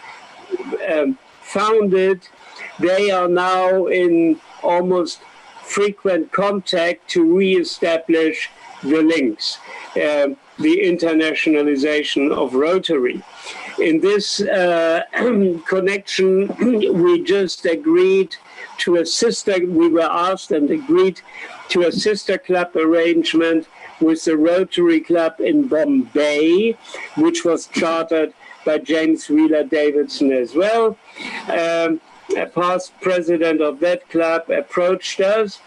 founded, they are now in almost frequent contact to reestablish the links. the internationalization of Rotary. In this connection, we just agreed to a sister, we were asked and agreed to a sister club arrangement with the Rotary Club in Bombay, which was chartered by James Wheeler Davidson as well. A past president of that club approached us,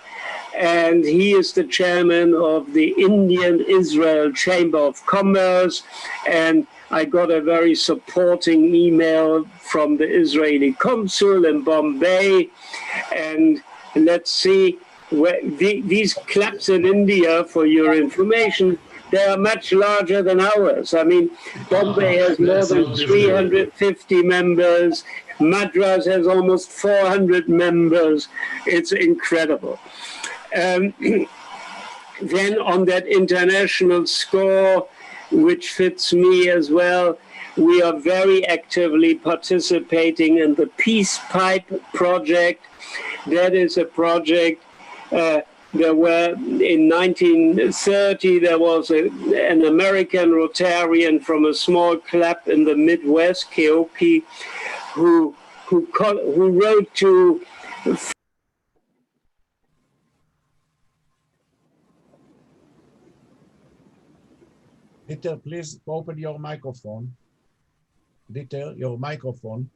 and he is the chairman of the Indian-Israel Chamber of Commerce, and I got a very supporting email from the Israeli consul in Bombay, and let's see, these clubs in India, for your information, they are much larger than ours. I mean, Bombay has more than 350 members. Madras has almost 400 members. It's incredible. Then on that international score, which fits me as well, we are very actively participating in the Peace Pipe project. That is a project. There were, in 1930, there was an American Rotarian from a small club in the Midwest, Keoki, who wrote to Dieter, please open your microphone. Dieter, your microphone.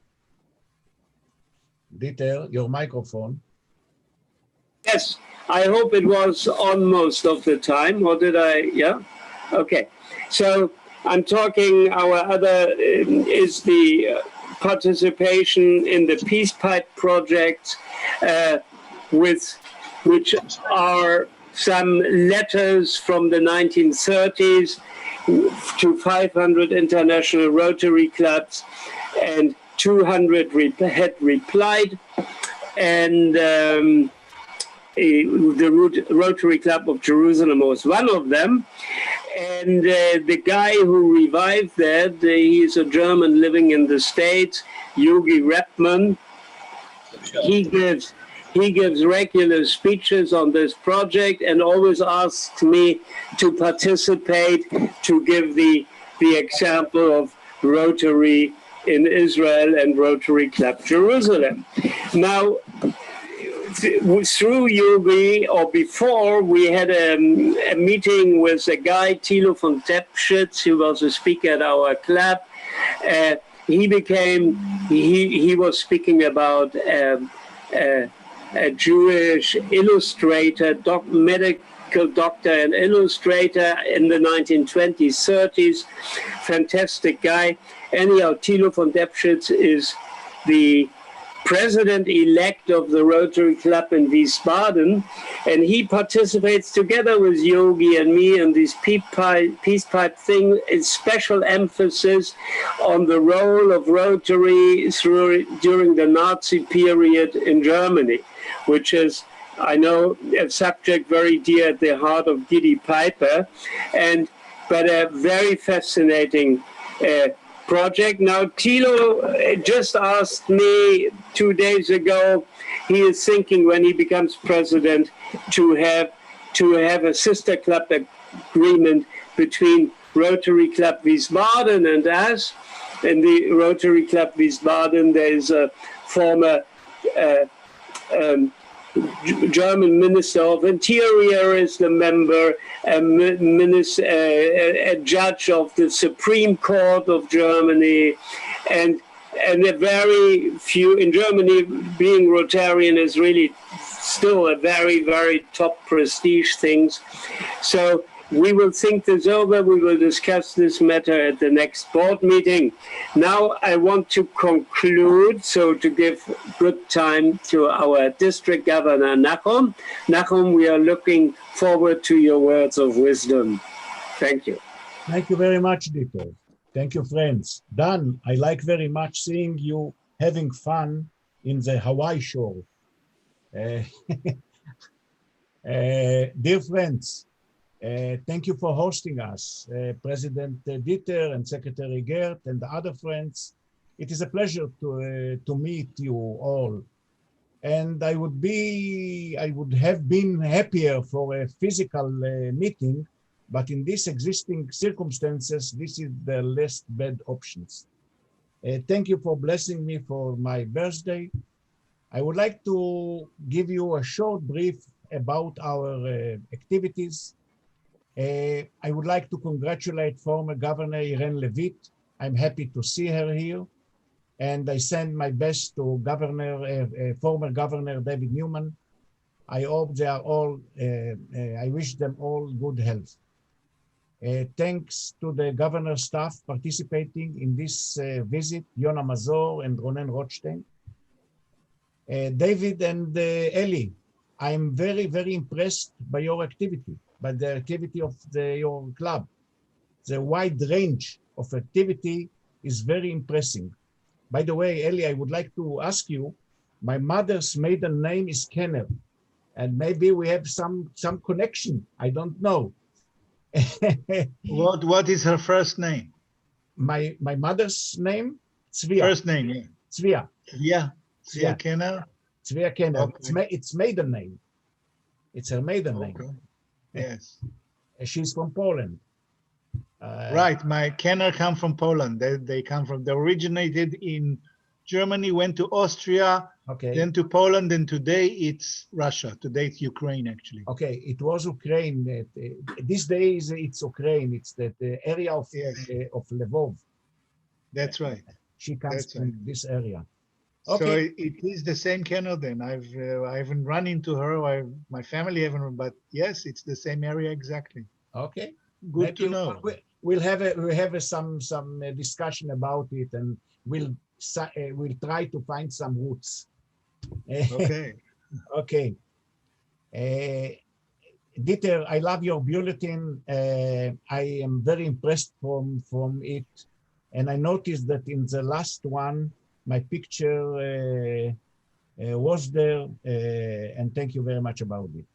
Dieter, your microphone. Yes, I hope it was on most of the time, or did I? Yeah? Okay. So I'm talking, our other is the participation in the Peace Pipe project, which are some letters from the 1930s to 500 international Rotary clubs, and 200 had replied. And the Rotary Club of Jerusalem was one of them. And the guy who revived that, he is a German living in the States, Yogi Repman. He gives regular speeches on this project and always asks me to participate, to give the example of Rotary in Israel and Rotary Club Jerusalem. Now, through Yogi, or before, we had a meeting with a guy, Thilo von Tepschitz, who was a speaker at our club. He was speaking about a Jewish illustrator, medical doctor and illustrator in the 1920s, 30s. Fantastic guy. Anyhow, Thilo von Tepschitz is the president-elect of the Rotary Club in Wiesbaden, and he participates together with Yogi and me in this Peace Pipe thing. It's special emphasis on the role of Rotary during the Nazi period in Germany, which is, I know, a subject very dear at the heart of Gidi Piper, but a very fascinating project. Now, Thilo just asked me 2 days ago, he is thinking when he becomes president to have a sister club agreement between Rotary Club Wiesbaden and us. In the Rotary Club Wiesbaden, there is a former German Minister of Interior is the member, a judge of the Supreme Court of Germany, and a very few in Germany. Being Rotarian is really still a very, very top prestige thing. So we will think this over. We will discuss this matter at the next board meeting. Now I want to conclude, so to give good time to our district governor, Nachum. Nachum, we are looking forward to your words of wisdom. Thank you. Thank you very much, Dieter. Thank you, friends. Dan, I like very much seeing you having fun in the Hawaii shore. Dear friends, thank you for hosting us, President Dieter and Secretary Gert and the other friends. It is a pleasure to meet you all. And I would have been happier for a physical meeting, but in these existing circumstances, this is the least bad options. Thank you for blessing me for my birthday. I would like to give you a short brief about our activities. I would like to congratulate former Governor Irene Levit. I'm happy to see her here. And I send my best to former Governor David Newman. I hope they are all, I wish them all good health. Thanks to the governor's staff participating in this visit, Yona Mazor and Ronen Rothstein. David and Eli, I'm very, very impressed by your activity, by the activity of your club. The wide range of activity is very impressive. By the way, Eli, I would like to ask you, my mother's maiden name is Kenner, and maybe we have some connection. I don't know. What is her first name? My mother's name, Tzvia. First name, yeah. Tzvia. Yeah. Tzvia Kenner. Tzvia Kenner. Okay. It's maiden name. It's her maiden name. Yes. She's from Poland. Right. My Kenner come from Poland. They originated in Germany, went to Austria, then to Poland, and today it's Russia. Today it's Ukraine, actually. Okay, it was Ukraine. These days it's Ukraine. It's the area of Lvov. That's right. She comes from this area. Okay. So it is the same Kenner then. I haven't run into her. My family haven't, but yes, it's the same area exactly. Okay. Good to know. We'll have some discussion about it, and we'll try to find some roots. Okay. Okay. Dieter, I love your bulletin. I am very impressed from it, and I noticed that in the last one, my picture was there, and thank you very much about it.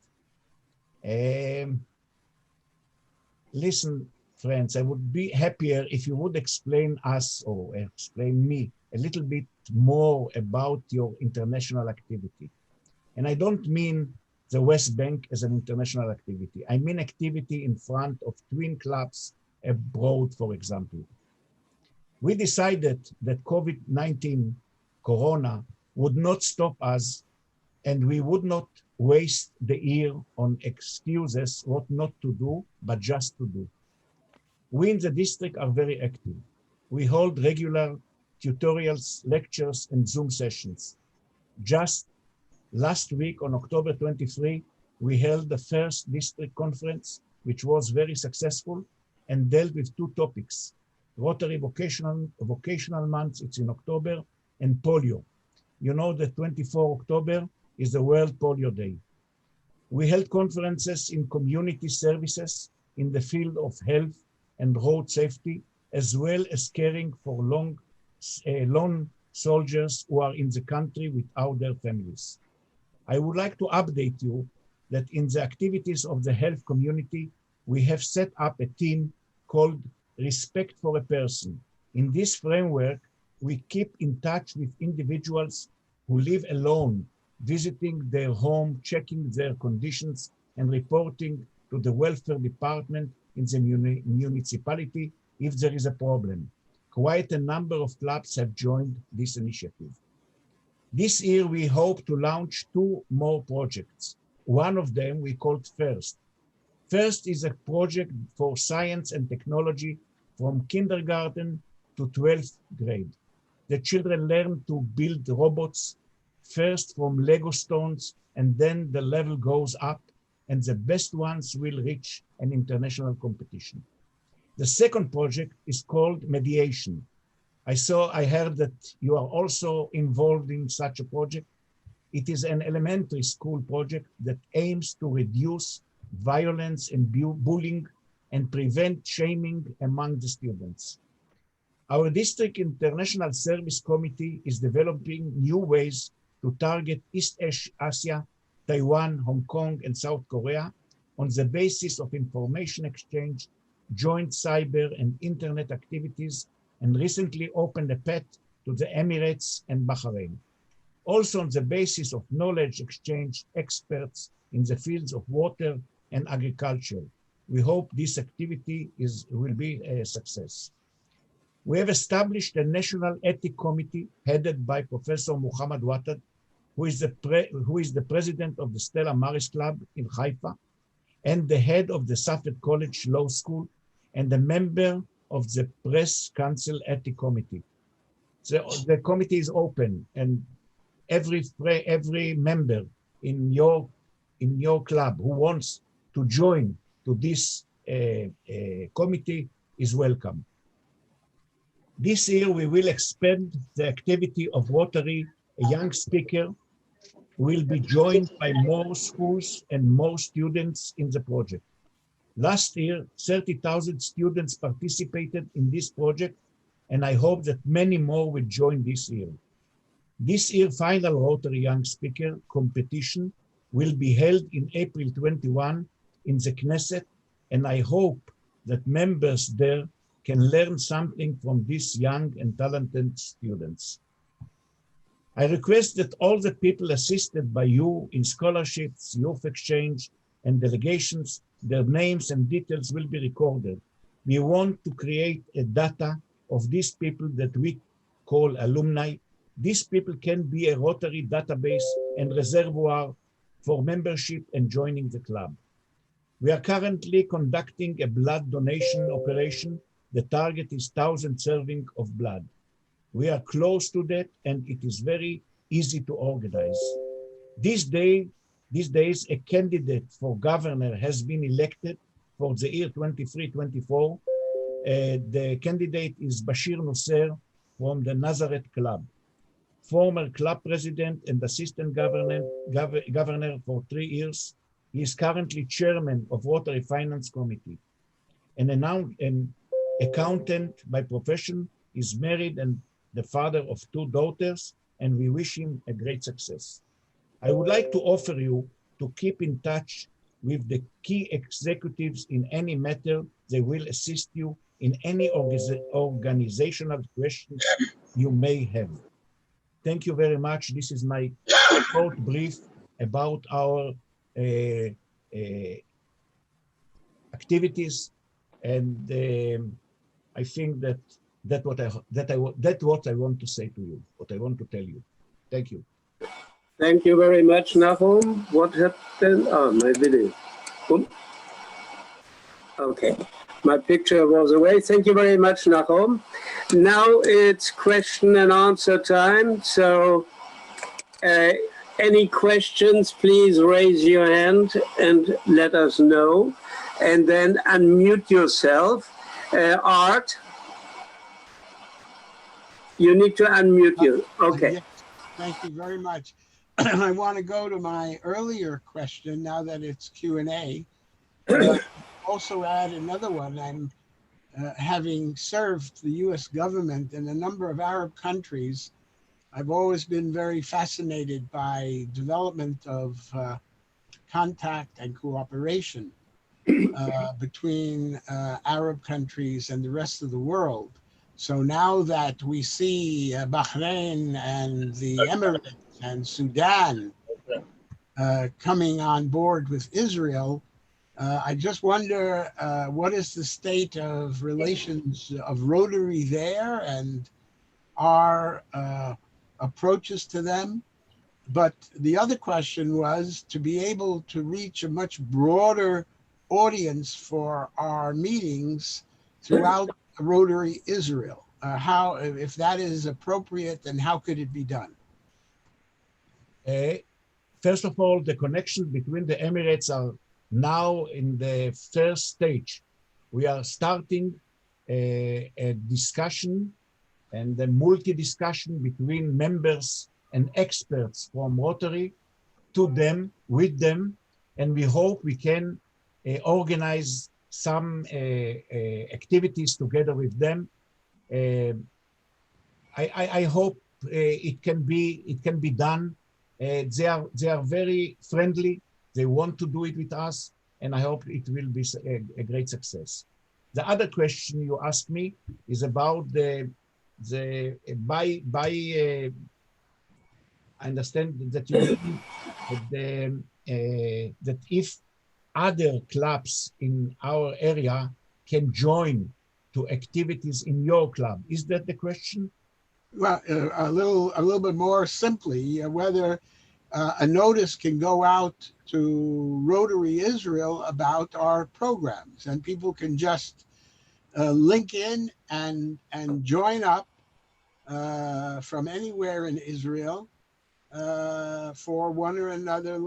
Listen, friends, I would be happier if you would explain us or explain me a little bit more about your international activity. And I don't mean the West Bank as an international activity. I mean activity in front of twin clubs abroad, for example. We decided that COVID-19, Corona, would not stop us, and we would not waste the year on excuses what not to do, but just to do. We in the district are very active. We hold regular tutorials, lectures, and Zoom sessions. Just last week on October 23, we held the first district conference, which was very successful and dealt with two topics: Rotary Vocational Month, it's in October, and polio. You know that 24 October is the World Polio Day. We held conferences in community services in the field of health and road safety, as well as caring for lone soldiers who are in the country without their families. I would like to update you that in the activities of the health community, we have set up a team called Respect for a Person. In this framework, we keep in touch with individuals who live alone, visiting their home, checking their conditions, and reporting to the welfare department in the municipality if there is a problem. Quite a number of clubs have joined this initiative. This year, we hope to launch two more projects. One of them we called FIRST. FIRST is a project for science and technology from kindergarten to 12th grade. The children learn to build robots, first from Lego stones, and then the level goes up, and the best ones will reach an international competition. The second project is called Mediation. I heard that you are also involved in such a project. It is an elementary school project that aims to reduce violence and bullying and prevent shaming among the students. Our district international service committee is developing new ways to target East Asia, Taiwan, Hong Kong, and South Korea on the basis of information exchange, joint cyber and internet activities, and recently opened a path to the Emirates and Bahrain. Also on the basis of knowledge exchange, experts in the fields of water and agriculture. We hope this activity will be a success. We have established a National Ethics Committee headed by Professor Muhammad Watad, who is the president of the Stella Maris Club in Haifa, and the head of the Safed College Law School, and a member of the Press Council Ethics Committee. So the committee is open, and every member in your club who wants to join to this committee is welcome. This year we will expand the activity of Rotary. A young speaker will be joined by more schools and more students in the project. Last year, 30,000 students participated in this project, and I hope that many more will join this year. This year's final Rotary Young Speaker competition will be held in April 21 in the Knesset, and I hope that members there can learn something from these young and talented students. I request that all the people assisted by you in scholarships, youth exchange, and delegations, their names and details will be recorded. We want to create a data of these people that we call alumni. These people can be a Rotary database and reservoir for membership and joining the club. We are currently conducting a blood donation operation. The target is 1,000 servings of blood. We are close to that, and it is very easy to organize. These days, a candidate for governor has been elected for the year 23-24. The candidate is Bashir Nusser from the Nazareth Club, former club president and assistant governor for 3 years. He is currently chairman of Rotary Finance Committee. An accountant by profession, is married and the father of 2 daughters, and we wish him a great success. I would like to offer you to keep in touch with the key executives in any matter. They will assist you in any organizational questions you may have. Thank you very much. This is my short brief about our activities, and I think that's what I want to say to you, what I want to tell you. Thank you. Thank you very much, Nahum. What happened? Oh, my video. Okay, my picture was away. Thank you very much, Nahum. Now it's question and answer time. So any questions, please raise your hand and let us know. And then unmute yourself. Art, you need to unmute you. Okay. Yes, thank you very much. I want to go to my earlier question now that it's Q&A. Also add another one. I'm having served the US government in a number of Arab countries. I've always been very fascinated by development of contact and cooperation between Arab countries and the rest of the world. So now that we see Bahrain and the Emirates and Sudan coming on board with Israel, I just wonder what is the state of relations of Rotary there and our approaches to them. But the other question was to be able to reach a much broader audience for our meetings throughout Rotary Israel. How, if that is appropriate, then how could it be done? First of all, the connections between the Emirates are now in the first stage. We are starting a discussion and a multi-discussion between members and experts from Rotary to them, with them, and we hope we can organize some activities together with them. I hope it can be done. They are very friendly. They want to do it with us, and I hope it will be a great success. The other question you asked me is about I understand that you mean that if other clubs in our area can join to activities in your club. Is that the question? Well, a little bit more simply, whether a notice can go out to Rotary Israel about our programs, and people can just link in and join up from anywhere in Israel for one or another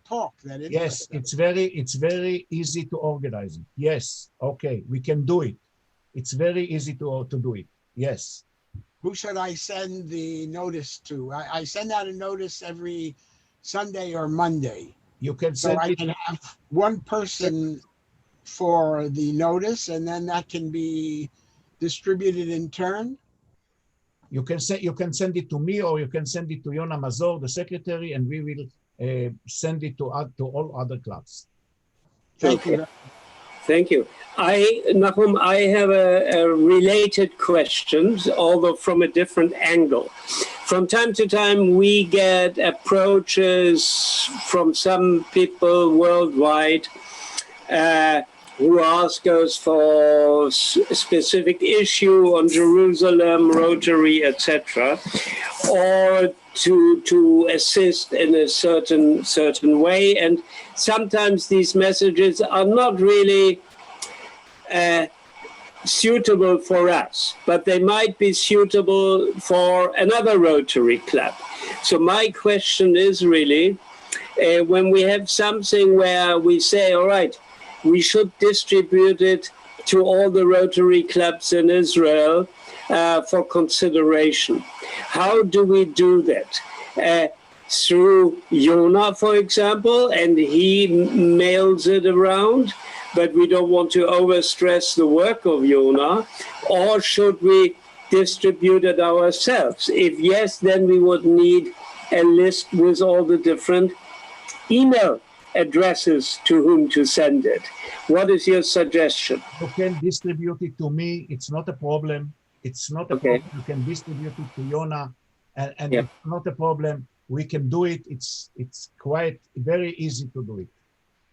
talk that yes, it's very easy to organize it. Yes, okay, we can do it. It's very easy to do it. Yes. Who should I send the notice to? I send out a notice every Sunday or Monday. You can so send I it. can have one person for the notice, and then that can be distributed in turn. You can send it to me, or you can send it to Yona Mazor, the secretary, and we will send it to all other clubs. Thank you. Thank you. Nahum, I have a related question, although from a different angle. From time to time, we get approaches from some people worldwide who ask us for a specific issue on Jerusalem, Rotary, etc., or to assist in a certain way. And sometimes these messages are not really suitable for us, but they might be suitable for another Rotary club. So my question is really, when we have something where we say, all right, we should distribute it to all the Rotary clubs in Israel for consideration. How do we do that? Through Yona, for example, and he mails it around, but we don't want to overstress the work of Yona, or should we distribute it ourselves? If yes, then we would need a list with all the different email addresses to whom to send it. What is your suggestion? You can distribute it to me. It's not a problem. It's not a problem. You can distribute it to Yona, and it's not a problem. We can do it. It's quite very easy to do it.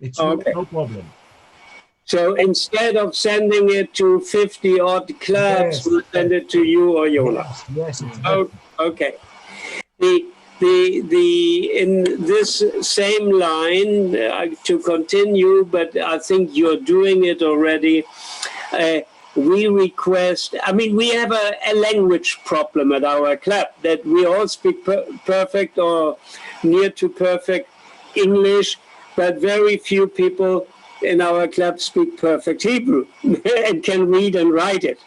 It's no problem. So instead of sending it to 50 odd clubs, we'll send it to you or Yona. Yes. Okay. In this same line, to continue, but I think you're doing it already, we request, we have a language problem at our club, that we all speak perfect or near to perfect English, but very few people in our club speak perfect Hebrew and can read and write it.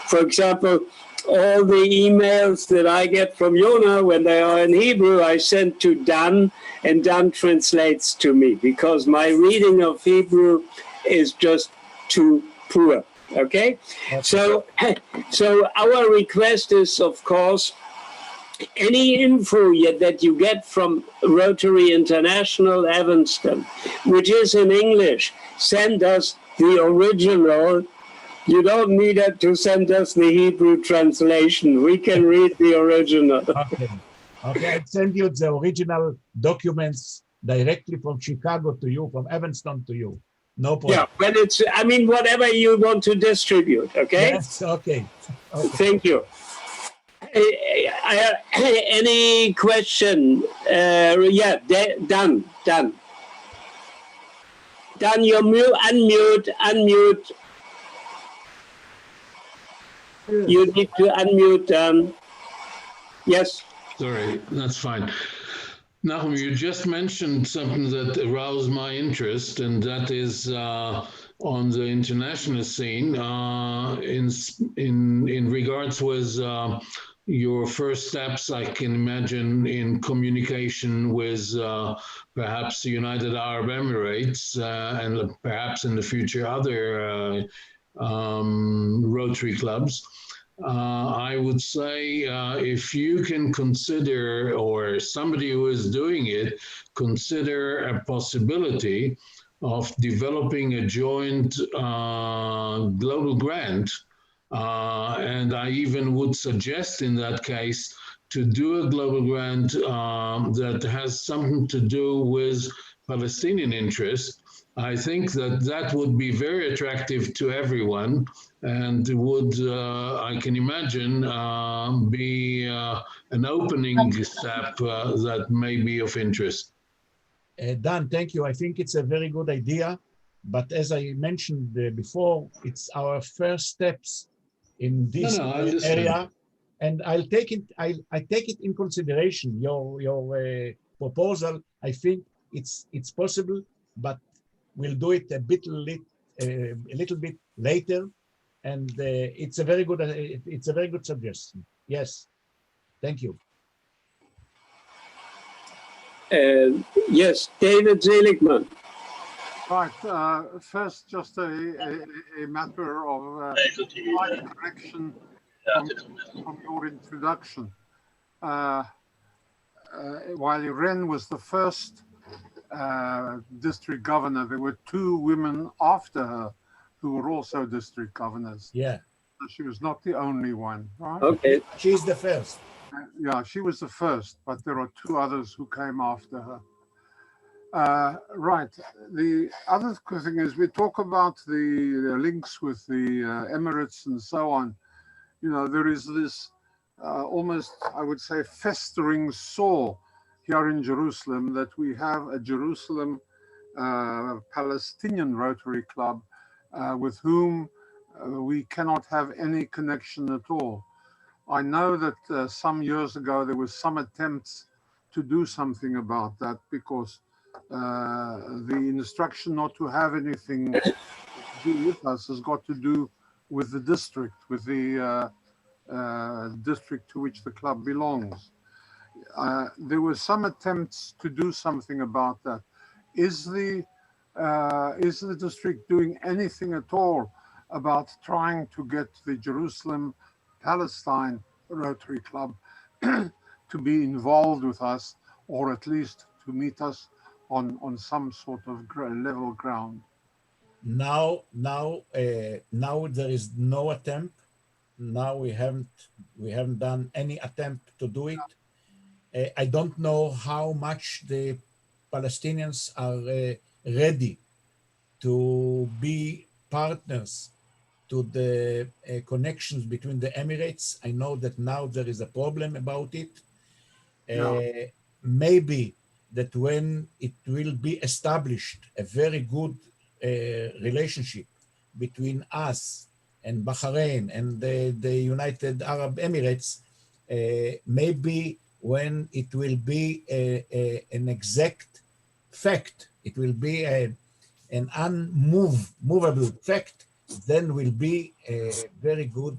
For example, all the emails that I get from Yona when they are in Hebrew, I send to Dan, and Dan translates to me because my reading of Hebrew is just too poor. Okay? So our request is, of course, any info that you get from Rotary International Evanston, which is in English, send us the original. You don't need it to send us the Hebrew translation. We can read the original. Okay, I'll send you the original documents directly from Chicago to you, from Evanston to you. No problem. Yeah, but it's, whatever you want to distribute, okay? Yes, okay. Thank you. Any question? Done. Done, you're unmute. You need to unmute. Yes. Sorry, that's fine. Nahum, you just mentioned something that aroused my interest, and that is on the international scene in regards with your first steps, I can imagine, in communication with perhaps the United Arab Emirates and perhaps in the future other Rotary clubs. I would say if you can consider, or somebody who is doing it, consider a possibility of developing a joint global grant. And I even would suggest in that case to do a global grant that has something to do with Palestinian interest, I think that that would be very attractive to everyone and would, I can imagine, be an opening step that may be of interest. Dan, thank you. I think it's a very good idea. But as I mentioned before, it's our first steps in this area. And I take it in consideration, your proposal. I think it's possible, but we'll do it a little bit later. And it's a very good suggestion. Yes, thank you. Yes, David Seligman. Right. First, just a matter of slight correction from your introduction. While Irene was the first district governor, there were two women after her who were also district governors. Yeah. So she was not the only one, right? Okay. She's the first. Yeah, she was the first, but there are two others who came after her. Right. The other thing is we talk about the links with the Emirates and so on. You know, there is this almost, I would say, festering sore here in Jerusalem that we have a Jerusalem Palestinian Rotary Club with whom we cannot have any connection at all. I know that some years ago there was some attempts to do something about that because the instruction not to have anything to do with us has got to do with the district, with the district to which the club belongs. There were some attempts to do something about that. Is the district doing anything at all about trying to get the Jerusalem Palestine Rotary Club to be involved with us, or at least to meet us on some sort of level ground? Now there is no attempt. Now we haven't done any attempt to do it. I don't know how much the Palestinians are ready to be partners to the connections between the Emirates. I know that now there is a problem about it. Maybe that when it will be established a very good relationship between us and Bahrain and the United Arab Emirates, maybe when it will be an exact fact, it will be an unmovable fact, then will be a very good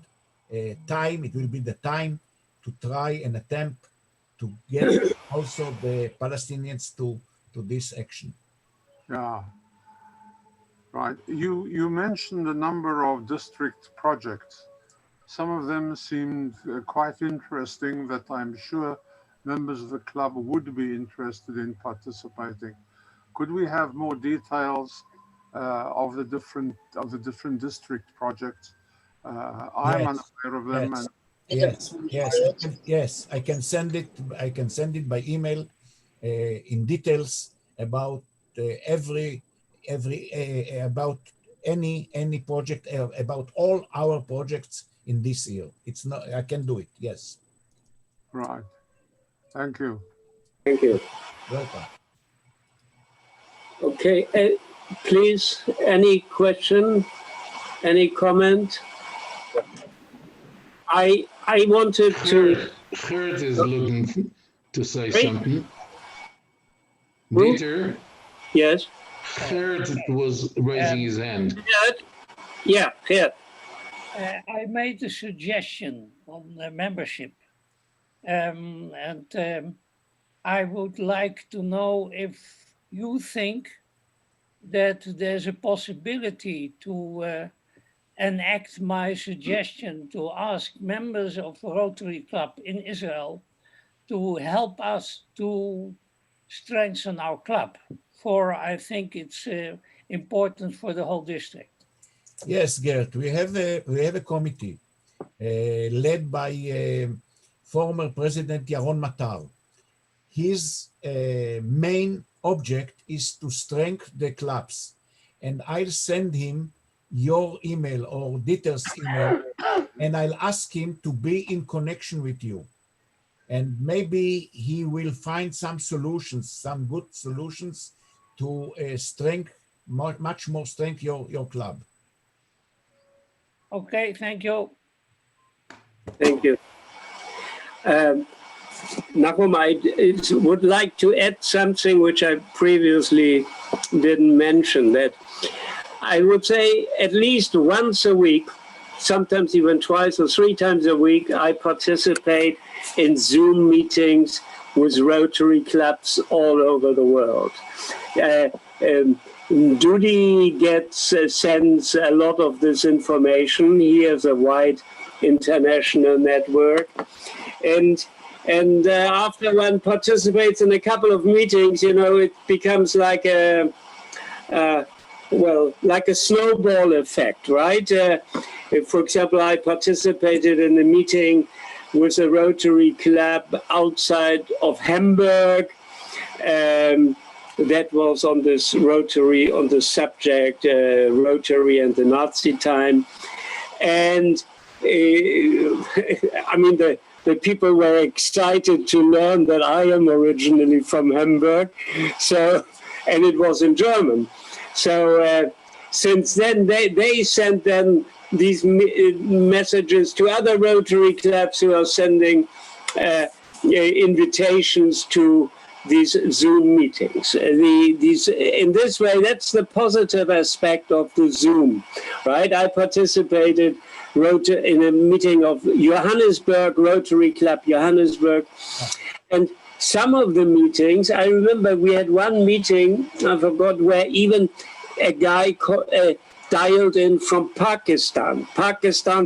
time. It will be the time to try and attempt to get also the Palestinians to this action. Yeah, right. You mentioned a number of district projects. Some of them seemed quite interesting that I'm sure members of the club would be interested in participating. Could we have more details of the different district projects? I'm unaware of them. Yes. I can send it by email in details about about any project, about all our projects in this year. It's not, I can do it. Yes. Right. Thank you. Thank you. Welcome. Okay, please, any question, any comment? I wanted to... Gert is looking to say something. Dieter? Yes? Gert was raising his hand. Yeah, Gert. I made a suggestion on the membership. I would like to know if you think that there's a possibility to enact my suggestion to ask members of the Rotary Club in Israel to help us to strengthen our club. For I think it's important for the whole district. Yes, Gert, we have a committee led by former President Yaron Matar. His main object is to strengthen the clubs. and I'll send him your email or Dieter's email, and I'll ask him to be in connection with you. And maybe he will find some solutions, some good solutions to much more strength your club. Okay, thank you. Thank you. Nahum, I would like to add something which I previously didn't mention, that I would say at least once a week, sometimes even twice or three times a week, I participate in Zoom meetings with Rotary clubs all over the world. Dudi sends a lot of this information. He has a wide international network. And after one participates in a couple of meetings, you know, it becomes like a snowball effect, right? If, for example, I participated in a meeting with a Rotary club outside of Hamburg. That was on this Rotary, on the subject, Rotary and the Nazi time. And I mean, the people were excited to learn that I am originally from Hamburg. So, and it was in German. So since then, they sent then these messages to other Rotary clubs who are sending invitations to these Zoom meetings. In this way, that's the positive aspect of the Zoom, right? I participated in a meeting of Johannesburg, Rotary Club Johannesburg, and some of the meetings, I remember we had one meeting, I forgot where, even a guy dialed in from Pakistan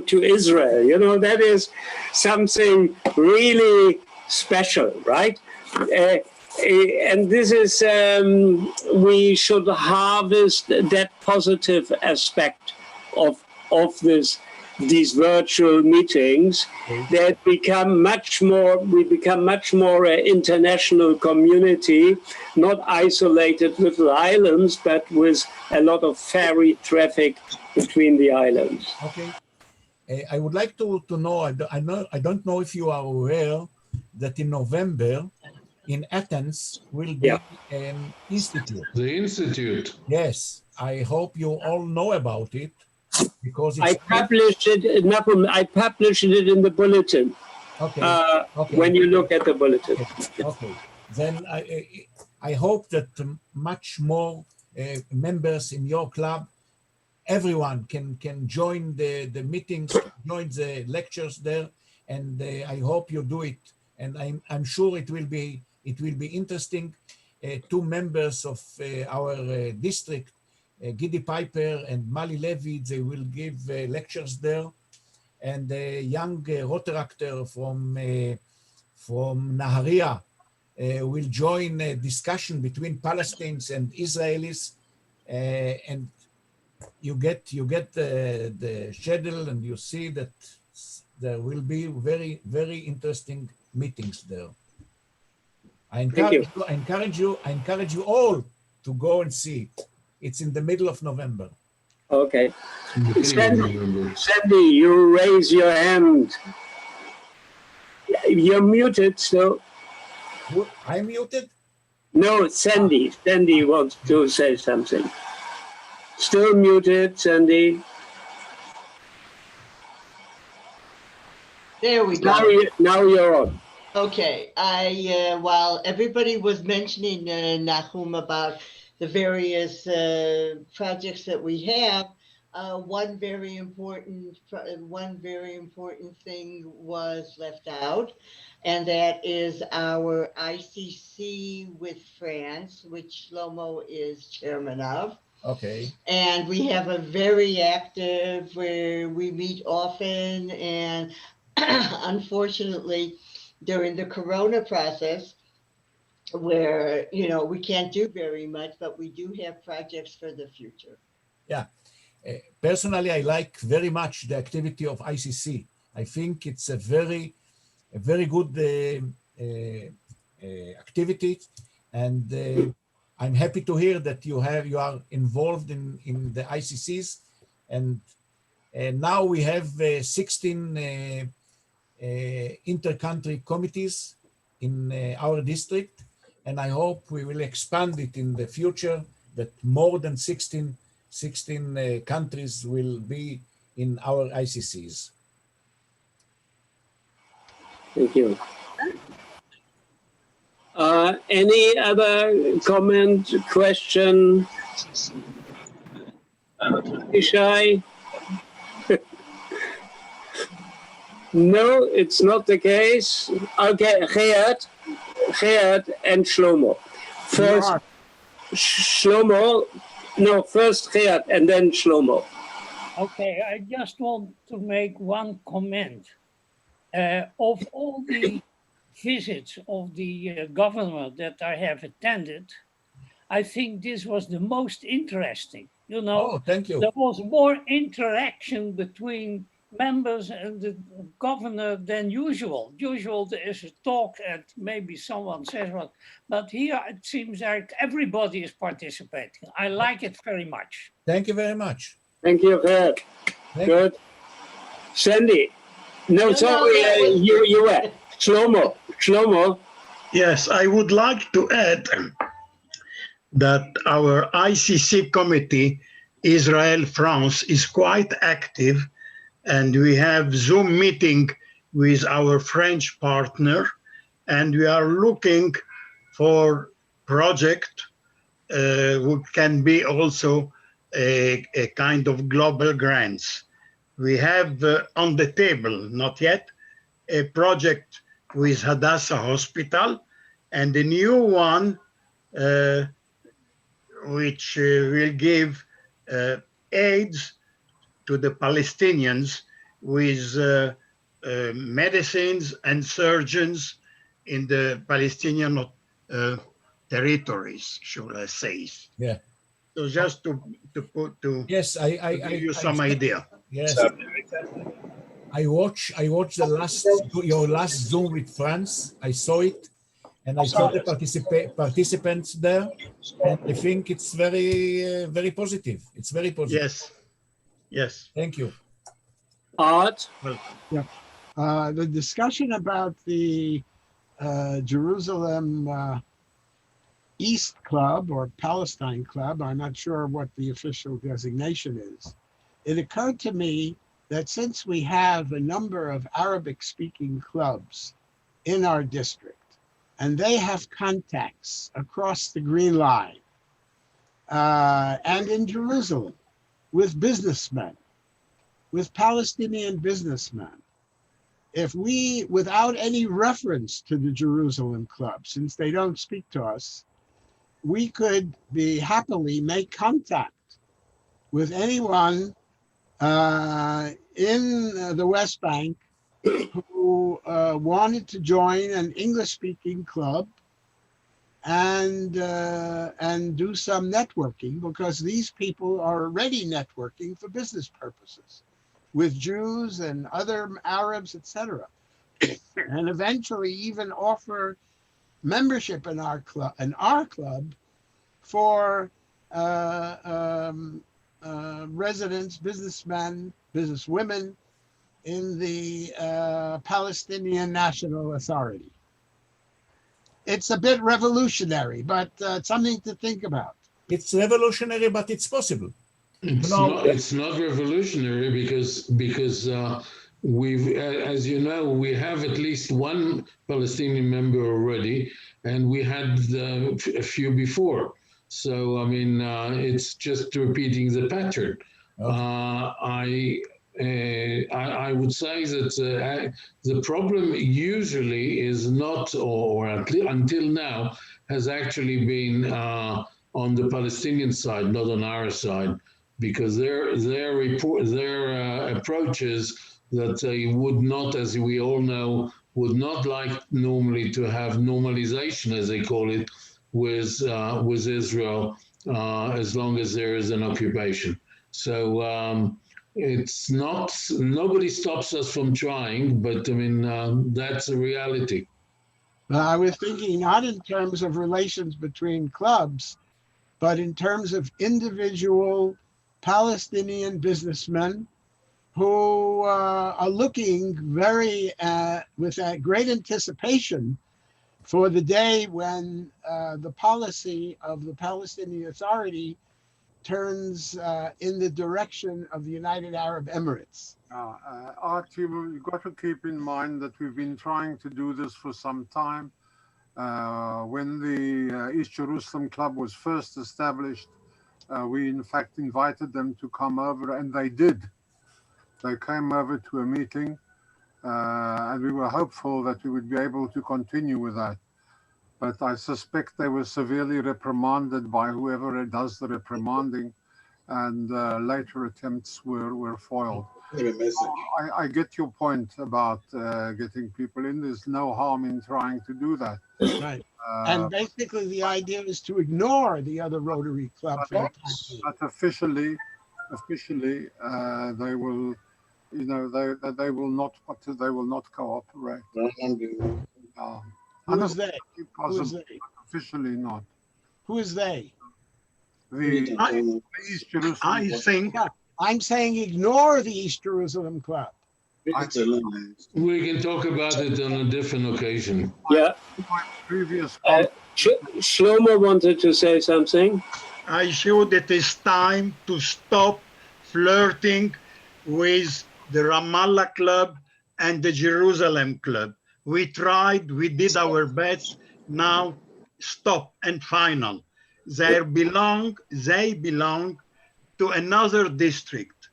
to Israel. You know, that is something really special, right? And this is, we should harvest that positive aspect of these virtual meetings that become much more, we become much more an international community, not isolated with the islands, but with a lot of ferry traffic between the islands. Okay. I would like to know, I don't know if you are aware that in November, in Athens will be an institute. The institute. Yes, I hope you all know about it, because it's I published it in the bulletin. Okay. When you look at the bulletin. Okay. Then I hope that much more members in your club, everyone can join the meetings, join the lectures there, and I hope you do it. And I'm sure it will be interesting. Two members of our district, Gidi Piper and Mali Levy, they will give lectures there. And a young Rotaractor from Naharia will join a discussion between Palestinians and Israelis. And you get the schedule, and you see that there will be very, very interesting meetings there. I encourage you all to go and see it. It's in the middle of November. Okay. Sandy, you raise your hand. You're muted, so. I'm muted? No, Sandy. Sandy wants to say something. Still muted, Sandy. There we go. Now you're on. Okay. While everybody was mentioning, Nahum, about the various projects that we have, one very important thing was left out, and that is our ICC with France, which Shlomo is chairman of. Okay. And we have a very active, where we meet often, and unfortunately, during the Corona process, where, you know, we can't do very much, but we do have projects for the future. Yeah. Personally, I like very much the activity of ICC. I think it's a very good activity, and I'm happy to hear that you are involved in the ICCs, and now we have 16 inter-country committees in our district, and I hope we will expand it in the future, that more than 16 countries will be in our ICCs. Thank you. Any other comment, question? Ishai? No, it's not the case. Okay, Geert and Shlomo. First, Shlomo. No, first Geert and then Shlomo. Okay, I just want to make one comment. Of all the visits of the governor that I have attended, I think this was the most interesting. You know, oh, thank you. There was more interaction between members and the governor than usual. Usual there is a talk and maybe someone says what, but here it seems like everybody is participating. I like it very much. Thank you very much. Thank you, Geert. Good. Sandy. No, sorry, you were. Shlomo. Yes, I would like to add that our ICC committee, Israel-France, is quite active, and we have Zoom meeting with our French partner, and we are looking for project who can be also a kind of global grants. We have on the table, not yet, a project with Hadassah Hospital, and a new one which will give aids to the Palestinians with medicines and surgeons in the Palestinian territories, should I say. Yeah. So just to yes, I give you some idea. Yes. I watched your last Zoom with France. I saw it, and I saw the participants there, and I think it's very positive. It's very positive. Yes. Yes. Thank you. Art. Yeah. The discussion about the Jerusalem East Club or Palestine Club, I'm not sure what the official designation is. It occurred to me that since we have a number of Arabic-speaking clubs in our district, and they have contacts across the Green Line and in Jerusalem with businessmen, with Palestinian businessmen, if we, without any reference to the Jerusalem Club, since they don't speak to us, we could be happily make contact with anyone in the West Bank who wanted to join an English-speaking club and do some networking, because these people are already networking for business purposes with Jews and other Arabs, etc., and eventually even offer membership in our club for residents, businessmen, businesswomen in the Palestinian National Authority. It's a bit revolutionary, but something to think about. It's revolutionary, but it's possible. It's not revolutionary because we've, as you know, we have at least one Palestinian member already, and we had a few before. So, I mean, it's just repeating the pattern. Okay. I would say that the problem usually is not, or until now, has actually been on the Palestinian side, not on our side, because their approach is that they would not, as we all know, would not like normally to have normalization, as they call it, with Israel as long as there is an occupation. So it's not, nobody stops us from trying, but I mean, that's a reality. I was thinking not in terms of relations between clubs, but in terms of individual Palestinian businessmen who are looking very with a great anticipation for the day when the policy of the Palestinian Authority turns in the direction of the United Arab Emirates. Art, you've got to keep in mind that we've been trying to do this for some time. When the East Jerusalem Club was first established, we in fact invited them to come over, and they did. They came over to a meeting, and we were hopeful that we would be able to continue with that. But I suspect they were severely reprimanded by whoever does the reprimanding, and later attempts were foiled. I get your point about getting people in. There's no harm in trying to do that. Right. And basically the idea is to ignore the other Rotary Club for the time being. But officially, they will, you know, they will not cooperate. Who is they? Who is they? Officially not. Who is they? The East Jerusalem. I think I'm saying ignore the East Jerusalem Club. We can talk about it on a different occasion. Yeah. My previous Shlomo wanted to say something. I feel it is time to stop flirting with the Ramallah Club and the Jerusalem Club. We tried, we did our best. Now stop and final. They belong to another district,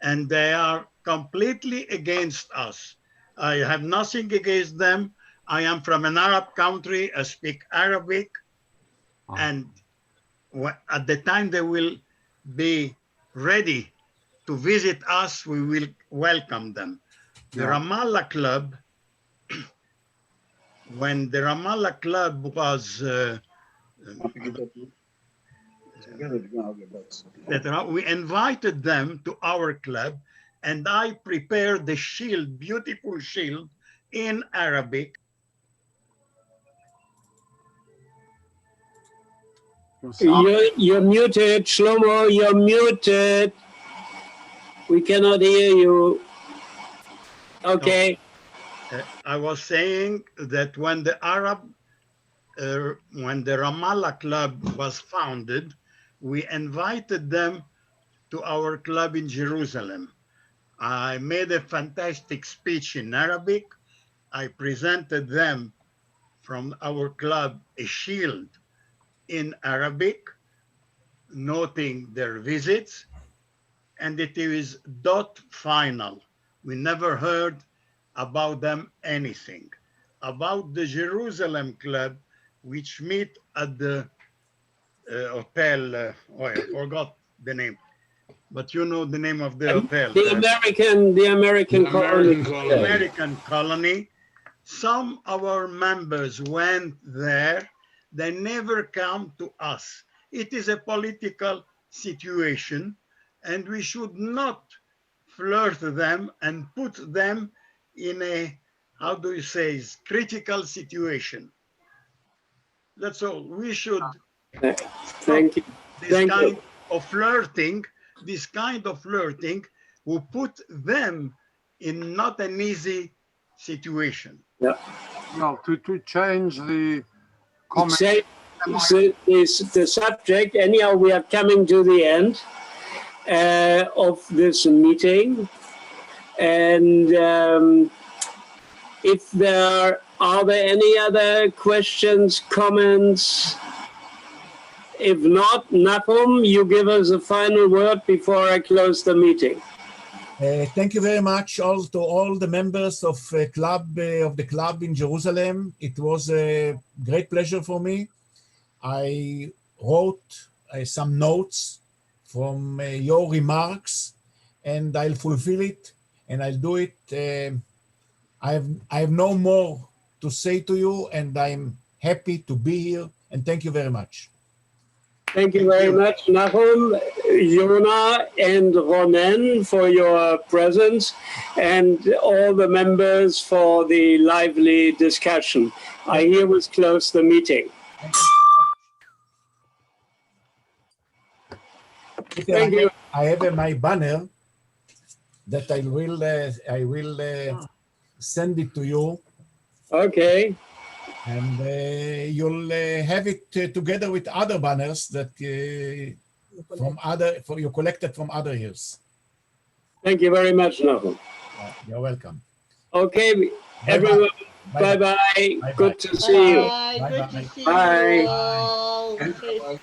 and they are completely against us. I have nothing against them. I am from an Arab country. I speak Arabic, and at the time they will be ready to visit us, we will welcome them. The Ramallah Club, when the Ramallah Club was we invited them to our club, and I prepared the shield, beautiful shield in Arabic. You're muted, Shlomo, you're muted. We cannot hear you. Okay. I was saying that when the Ramallah Club was founded, we invited them to our club in Jerusalem. I made a fantastic speech in Arabic. I presented them from our club a shield in Arabic, noting their visits, and it is dot final. We never heard about them anything. About the Jerusalem Club, which meet at the hotel, I forgot the name, but you know the name of the hotel. The American colony. American colony. Some of our members went there. They never come to us. It is a political situation, and we should not flirt them and put them in a, how do you say, critical situation. That's all. We should Thank you. This kind of flirting will put them in not an easy situation. Yeah. Well, to change the comment. The subject, anyhow, we are coming to the end of this meeting. And if there are any other questions, comments? If not, Nahum, you give us a final word before I close the meeting. Thank you very much to all the members of the club in Jerusalem. It was a great pleasure for me. I wrote some notes from your remarks, and I'll fulfill it, and I'll do it. I have no more to say to you, and I'm happy to be here, and thank you very much. Thank you very much, Nahum, Yona, and Ronen for your presence, and all the members for the lively discussion. I herewith close the meeting. Thank you. I have my banner that I will send it to you. Okay. And you'll have it together with other banners that you collected from other years. Thank you very much, Nahum. You're welcome. Okay, Bye-bye. everyone. Bye-bye. Bye-bye. Bye-bye. Good to see you. Bye. Good to Bye-bye. see Bye. you all. Bye.